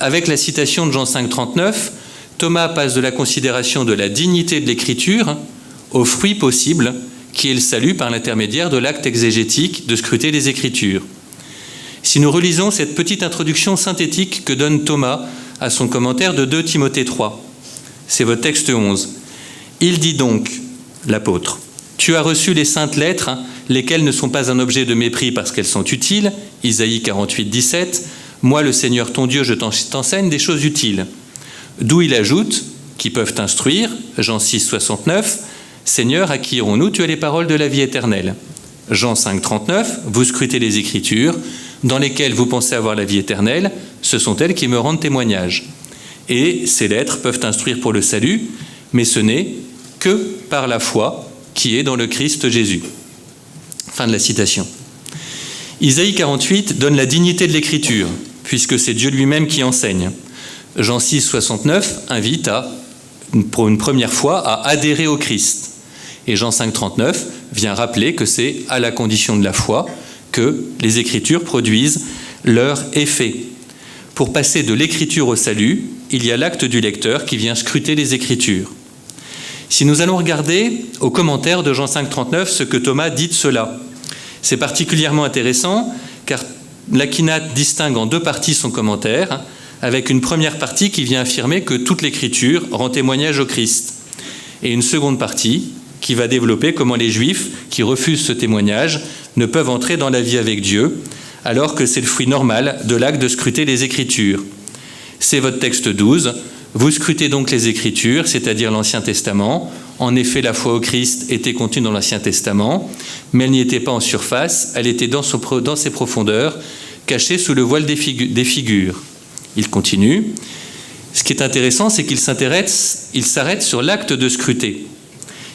avec la citation de Jean 5, 39, Thomas passe de la considération de la dignité de l'Écriture au fruit possible, qui est le salut par l'intermédiaire de l'acte exégétique de scruter les Écritures. Si nous relisons cette petite introduction synthétique que donne Thomas à son commentaire de 2 Timothée 3, c'est votre texte 11. Il dit donc, l'apôtre, « Tu as reçu les saintes lettres, lesquelles ne sont pas un objet de mépris parce qu'elles sont utiles, Isaïe 48, 17, « Moi, le Seigneur ton Dieu, je t'enseigne des choses utiles. » D'où il ajoute, « Qui peuvent t'instruire, Jean 6, 69, « Seigneur, à qui irons-nous? Tu as les paroles de la vie éternelle. » Jean 5, 39, « Vous scrutez les Écritures, dans lesquelles vous pensez avoir la vie éternelle, ce sont elles qui me rendent témoignage. Et ces lettres peuvent instruire pour le salut, mais ce n'est que par la foi qui est dans le Christ Jésus. » Fin de la citation. Isaïe 48 donne la dignité de l'Écriture, puisque c'est Dieu lui-même qui enseigne. Jean 6, 69 invite pour une première fois à adhérer au Christ. Et Jean 5, 39 vient rappeler que c'est à la condition de la foi que les Écritures produisent leur effet. Pour passer de l'Écriture au salut, il y a l'acte du lecteur qui vient scruter les Écritures. Si nous allons regarder au commentaire de Jean 5, 39 ce que Thomas dit de cela, c'est particulièrement intéressant car l'Aquinat distingue en 2 parties son commentaire, avec une première partie qui vient affirmer que toute l'Écriture rend témoignage au Christ, et une seconde partie qui va développer comment les Juifs qui refusent ce témoignage ne peuvent entrer dans la vie avec Dieu, alors que c'est le fruit normal de l'acte de scruter les Écritures. C'est votre texte 12. Vous scrutez donc les Écritures, c'est-à-dire l'Ancien Testament. En effet, la foi au Christ était contenue dans l'Ancien Testament, mais elle n'y était pas en surface, elle était dans ses profondeurs, cachée sous le voile des figures. Il continue. Ce qui est intéressant, c'est qu'il s'arrête sur l'acte de scruter.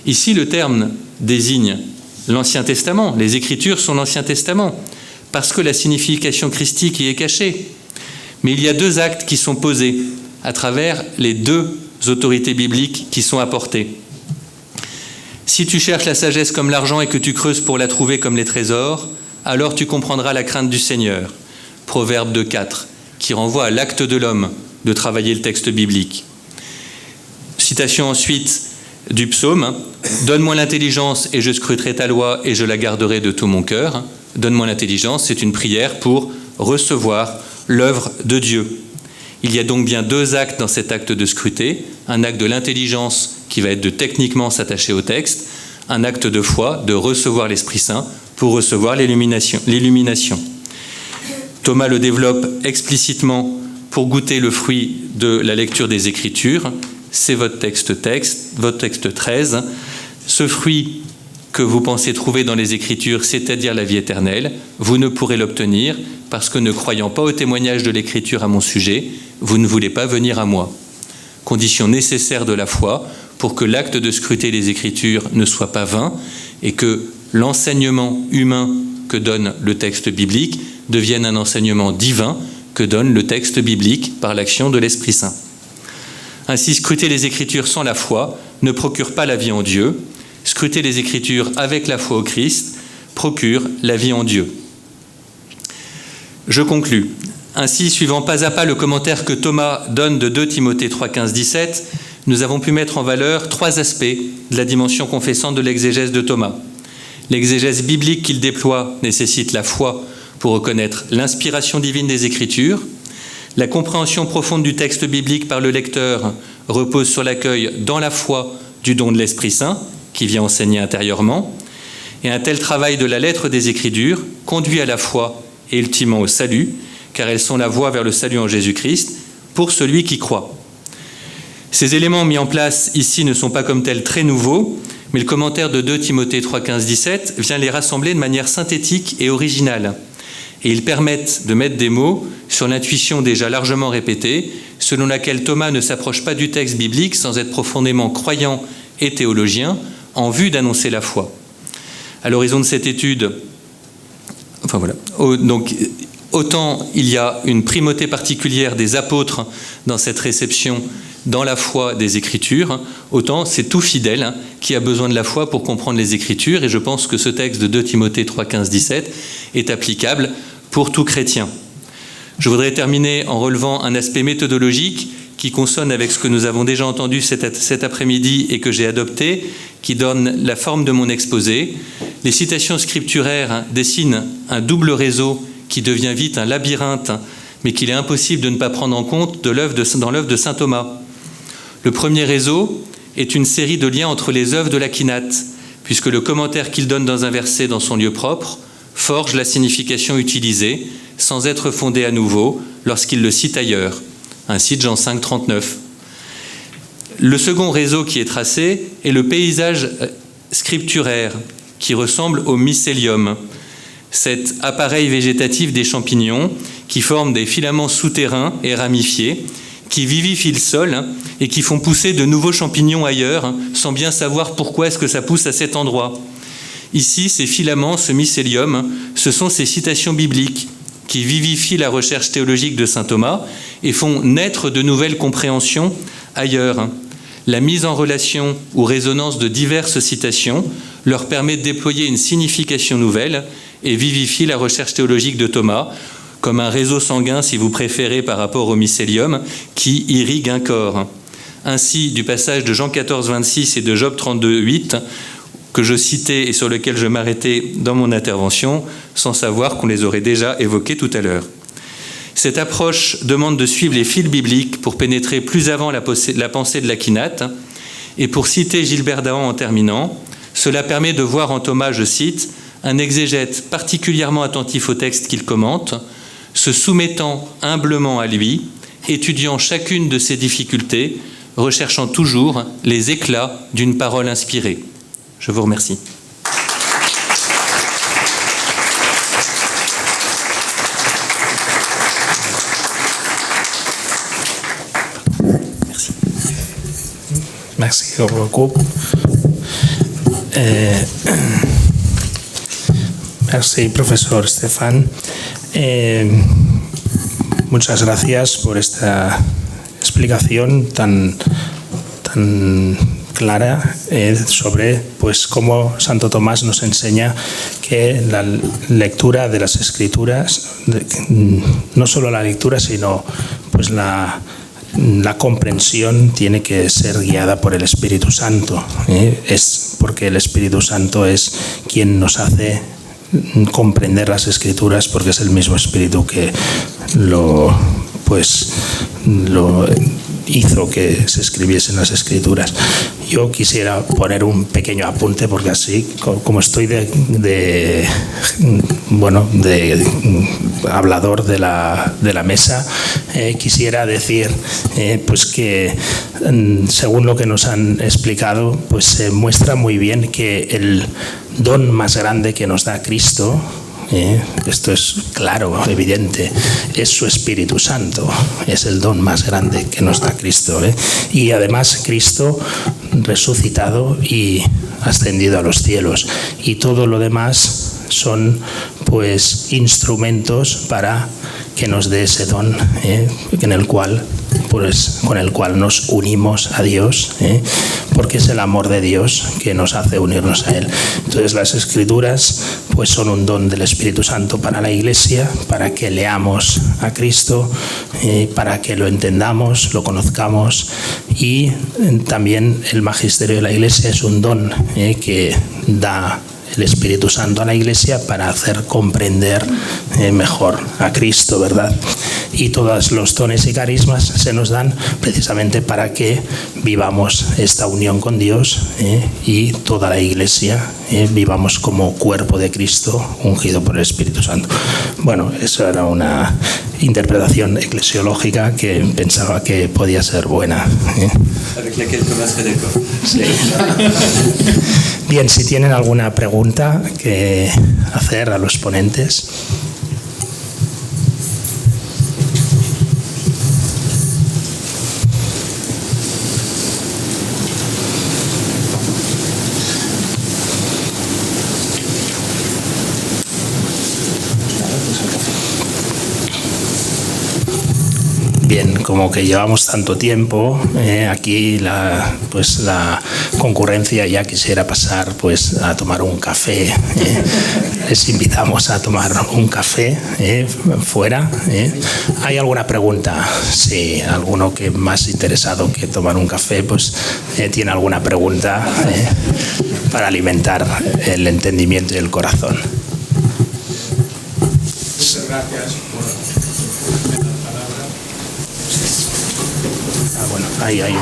Ici, le terme désigne l'Ancien Testament. Les Écritures sont l'Ancien Testament, parce que la signification christique y est cachée. Mais il y a deux actes qui sont posés à travers les deux autorités bibliques qui sont apportées. Si tu cherches la sagesse comme l'argent et que tu creuses pour la trouver comme les trésors, alors tu comprendras la crainte du Seigneur. Proverbe 2,4, qui renvoie à l'acte de l'homme de travailler le texte biblique. Citation ensuite du psaume, « Donne-moi l'intelligence et je scruterai ta loi et je la garderai de tout mon cœur. » Donne-moi l'intelligence, c'est une prière pour recevoir l'œuvre de Dieu. Il y a donc bien deux actes dans cet acte de scruter, un acte de l'intelligence qui va être de techniquement s'attacher au texte, un acte de foi, de recevoir l'Esprit Saint pour recevoir l'illumination. Thomas le développe explicitement pour goûter le fruit de la lecture des Écritures. C'est votre texte 13. Ce fruit que vous pensez trouver dans les Écritures, c'est-à-dire la vie éternelle, vous ne pourrez l'obtenir parce que ne croyant pas au témoignage de l'Écriture à mon sujet, vous ne voulez pas venir à moi. Condition nécessaire de la foi pour que l'acte de scruter les Écritures ne soit pas vain et que l'enseignement humain que donne le texte biblique devienne un enseignement divin que donne le texte biblique par l'action de l'Esprit Saint. Ainsi, scruter les Écritures sans la foi ne procure pas la vie en Dieu. Scruter les Écritures avec la foi au Christ procure la vie en Dieu. Je conclus. Ainsi, suivant pas à pas le commentaire que Thomas donne de 2 Timothée 3, 15, 17, nous avons pu mettre en valeur 3 aspects de la dimension confessante de l'exégèse de Thomas. L'exégèse biblique qu'il déploie nécessite la foi pour reconnaître l'inspiration divine des Écritures. La compréhension profonde du texte biblique par le lecteur repose sur l'accueil dans la foi du don de l'Esprit Saint, qui vient enseigner intérieurement. Et un tel travail de la lettre des Écritures conduit à la foi et ultimement au salut, car elles sont la voie vers le salut en Jésus-Christ pour celui qui croit. Ces éléments mis en place ici ne sont pas comme tels très nouveaux, mais le commentaire de 2 Timothée 3, 15, 17 vient les rassembler de manière synthétique et originale. Et ils permettent de mettre des mots sur l'intuition déjà largement répétée, selon laquelle Thomas ne s'approche pas du texte biblique sans être profondément croyant et théologien, en vue d'annoncer la foi. À l'horizon de cette étude, donc, autant il y a une primauté particulière des apôtres dans cette réception dans la foi des Écritures, autant c'est tout fidèle qui a besoin de la foi pour comprendre les Écritures, et je pense que ce texte de 2 Timothée 3, 15, 17 est applicable pour tout chrétien. Je voudrais terminer en relevant un aspect méthodologique qui consonne avec ce que nous avons déjà entendu cet après-midi et que j'ai adopté, qui donne la forme de mon exposé. Les citations scripturaires dessinent un double réseau qui devient vite un labyrinthe, mais qu'il est impossible de ne pas prendre en compte dans l'œuvre de saint Thomas. Le premier réseau est une série de liens entre les œuvres de l'Aquinate, puisque le commentaire qu'il donne dans un verset dans son lieu propre forge la signification utilisée, sans être fondé à nouveau lorsqu'il le cite ailleurs. Ainsi de Jean 5, 39. Le second réseau qui est tracé est le paysage scripturaire, qui ressemble au mycélium, cet appareil végétatif des champignons qui forment des filaments souterrains et ramifiés, qui vivifient le sol et qui font pousser de nouveaux champignons ailleurs, sans bien savoir pourquoi est-ce que ça pousse à cet endroit. Ici, ces filaments, ce mycélium, ce sont ces citations bibliques qui vivifient la recherche théologique de saint Thomas et font naître de nouvelles compréhensions ailleurs. La mise en relation ou résonance de diverses citations leur permet de déployer une signification nouvelle et vivifie la recherche théologique de Thomas, comme un réseau sanguin, si vous préférez, par rapport au mycélium, qui irrigue un corps. Ainsi, du passage de Jean 14, 26 et de Job 32, 8, que je citais et sur lequel je m'arrêtais dans mon intervention, sans savoir qu'on les aurait déjà évoqués tout à l'heure. Cette approche demande de suivre les fils bibliques pour pénétrer plus avant la pensée de l'Aquinate. Et pour citer Gilbert Dahan en terminant, cela permet de voir en Thomas, je cite, un exégète particulièrement attentif au texte qu'il commente, se soumettant humblement à lui, étudiant chacune de ses difficultés, recherchant toujours les éclats d'une parole inspirée. Je vous remercie. Merci beaucoup. Merci, profesor Stefan. Muchas gracias por esta explicación tan clara sobre pues cómo Santo Tomás nos enseña que la lectura de las Escrituras, no solo la lectura, sino pues la comprensión tiene que ser guiada por el Espíritu Santo. Es porque el Espíritu Santo es quien nos hace comprender las Escrituras, porque es el mismo Espíritu que lo hizo que se escribiesen las Escrituras. Yo quisiera poner un pequeño apunte, porque así, como estoy de hablador de la mesa, quisiera decir pues que según lo que nos han explicado, pues se muestra muy bien que el don más grande que nos da Cristo, esto es claro, evidente, es su Espíritu Santo, es el don más grande que nos da Cristo. Y además Cristo resucitado y ascendido a los cielos, y todo lo demás son pues instrumentos para que nos dé ese don, con el cual nos unimos a Dios, porque es el amor de Dios que nos hace unirnos a Él. Entonces las Escrituras pues son un don del Espíritu Santo para la Iglesia, para que leamos a Cristo, para que lo entendamos, lo conozcamos, y también el magisterio de la Iglesia es un don que da el Espíritu Santo a la Iglesia para hacer comprender mejor a Cristo, ¿verdad? Y todos los dones y carismas se nos dan precisamente para que vivamos esta unión con Dios, y toda la Iglesia vivamos como cuerpo de Cristo ungido por el Espíritu Santo. Bueno, eso era una interpretación eclesiológica que pensaba que podía ser buena. Avec laquelle Thomas serait d'accord. Sí. Bien, si tienen alguna pregunta que hacer a los ponentes. Bien, como que llevamos tanto tiempo aquí, la concurrencia ya quisiera pasar pues a tomar un café. Les invitamos a tomar un café fuera. ¿Hay alguna pregunta? Sí, alguno que más interesado que tomar un café, pues tiene alguna pregunta para alimentar el entendimiento y el corazón. Muchas gracias por la palabra. Bueno, ahí hay un...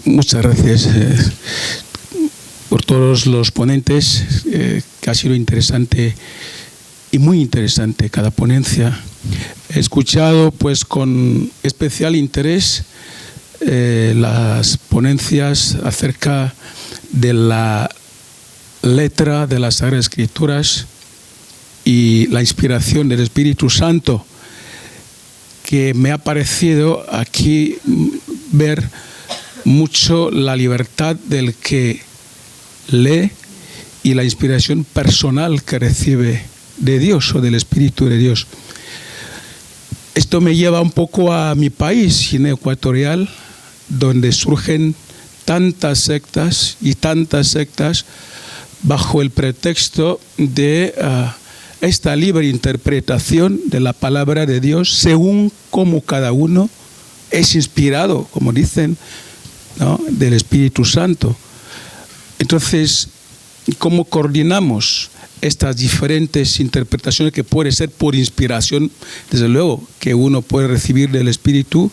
Muchas gracias por todos los ponentes, que ha sido interesante y muy interesante cada ponencia. He escuchado pues con especial interés las ponencias acerca de la letra de las Sagradas Escrituras y la inspiración del Espíritu Santo, que me ha parecido aquí ver mucho la libertad del que lee y la inspiración personal que recibe de Dios o del Espíritu de Dios. Esto me lleva un poco a mi país, Guinea Ecuatorial, donde surgen tantas sectas bajo el pretexto de esta libre interpretación de la palabra de Dios según como cada uno es inspirado, como dicen, ¿no?, del Espíritu Santo. Entonces, ¿cómo coordinamos estas diferentes interpretaciones que puede ser por inspiración, desde luego, que uno puede recibir del Espíritu,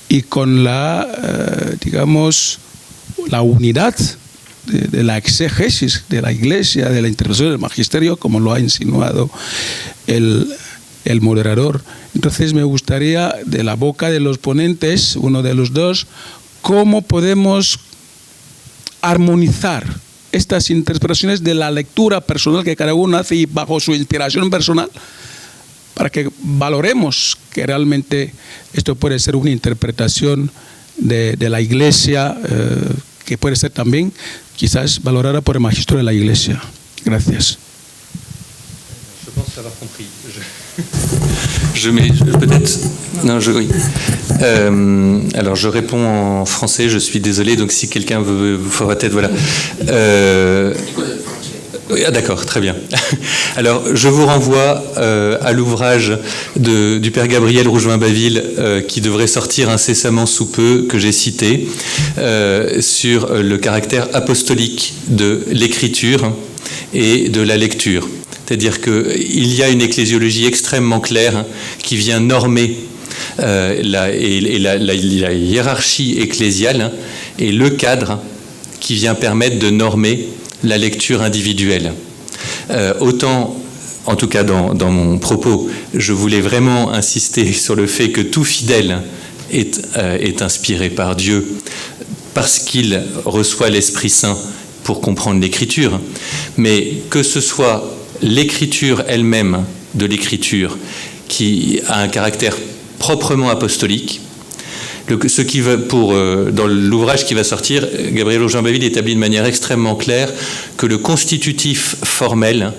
y con la, digamos, la unidad de la exégesis de la Iglesia, de la interpretación del magisterio, como lo ha insinuado el moderador? Entonces me gustaría, de la boca de los ponentes, uno de los dos, cómo podemos armonizar estas interpretaciones de la lectura personal que cada uno hace y bajo su inspiración personal, para que valoremos que realmente esto puede ser una interpretación de la Iglesia, que puede ser también quizás valorada por el magistro de la Iglesia. Gracias. Je pense avoir compris. Peut-être. Non, oui. Alors, je réponds en français. Je suis désolé. Donc, si quelqu'un veut, faudra peut-être, voilà. Ah, d'accord, très bien. Alors, je vous renvoie à l'ouvrage du Père Gabriel Rougemin-Baville qui devrait sortir incessamment sous peu, que j'ai cité, sur le caractère apostolique de l'écriture et de la lecture. C'est-à-dire qu'il y a une ecclésiologie extrêmement claire qui vient normer la hiérarchie ecclésiale et le cadre qui vient permettre de normer la lecture individuelle. Autant, en tout cas dans mon propos, je voulais vraiment insister sur le fait que tout fidèle est inspiré par Dieu parce qu'il reçoit l'Esprit Saint pour comprendre l'Écriture, mais que ce soit l'écriture elle-même de l'écriture qui a un caractère proprement apostolique. Dans l'ouvrage qui va sortir, Gabriel Rougemin-Baville établit de manière extrêmement claire que le constitutif formel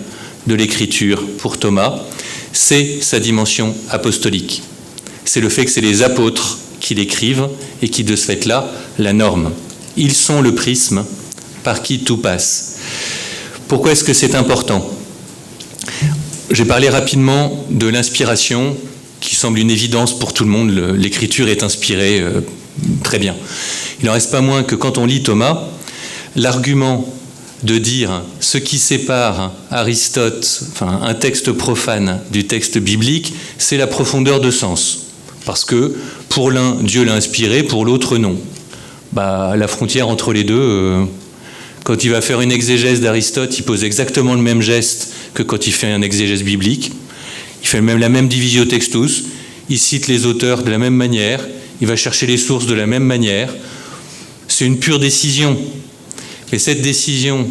de l'écriture pour Thomas, c'est sa dimension apostolique. C'est le fait que c'est les apôtres qui l'écrivent et qui, de ce fait-là, la norment. Ils sont le prisme par qui tout passe. Pourquoi est-ce que c'est important ? J'ai parlé rapidement de l'inspiration, qui semble une évidence pour tout le monde. L'écriture est inspirée très bien. Il n'en reste pas moins que quand on lit Thomas, l'argument de dire ce qui sépare Aristote, enfin un texte profane du texte biblique, c'est la profondeur de sens. Parce que pour l'un, Dieu l'a inspiré, pour l'autre, non. La frontière entre les deux... Quand il va faire une exégèse d'Aristote, il pose exactement le même geste que quand il fait un exégèse biblique. Il fait même la même divisio textus, il cite les auteurs de la même manière, il va chercher les sources de la même manière. C'est une pure décision. Mais cette décision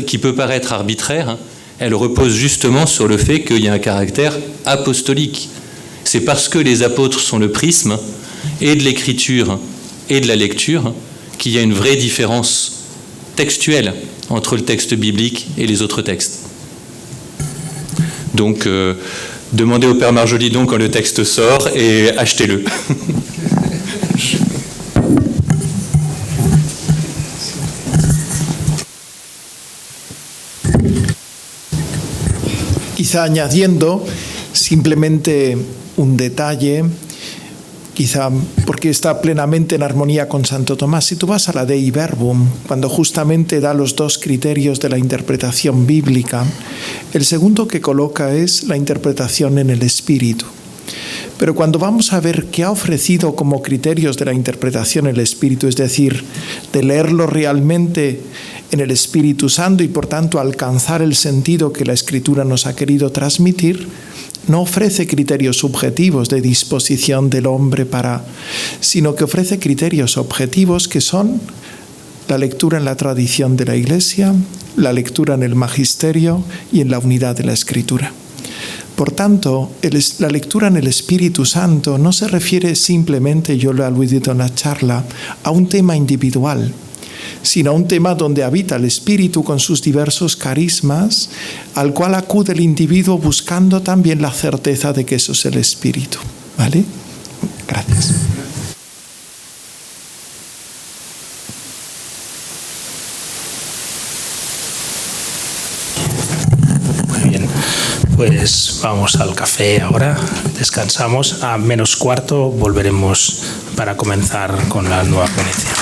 qui peut paraître arbitraire, elle repose justement sur le fait qu'il y a un caractère apostolique. C'est parce que les apôtres sont le prisme et de l'écriture et de la lecture qu'il y a une vraie différence textuelle entre le texte biblique et les autres textes. Donc, demandez au Père Marjolidon quand le texte sort et achetez-le. Quizá añadiendo simplemente un detalle, quizá porque está plenamente en armonía con Santo Tomás. Si tú vas a la Dei Verbum, cuando justamente da los dos criterios de la interpretación bíblica, el segundo que coloca es la interpretación en el Espíritu. Pero cuando vamos a ver qué ha ofrecido como criterios de la interpretación el Espíritu, es decir, de leerlo realmente en el Espíritu Santo y por tanto alcanzar el sentido que la Escritura nos ha querido transmitir, no ofrece criterios subjetivos de disposición del hombre sino que ofrece criterios objetivos que son la lectura en la tradición de la Iglesia, la lectura en el magisterio y en la unidad de la Escritura. Por tanto, la lectura en el Espíritu Santo no se refiere simplemente, yo lo he aludido en la charla, a un tema individual, sino a un tema donde habita el Espíritu con sus diversos carismas, al cual acude el individuo buscando también la certeza de que eso es el Espíritu. ¿Vale? Gracias. Muy bien, pues vamos al café ahora, descansamos, a -15:15 volveremos para comenzar con la nueva ponencia.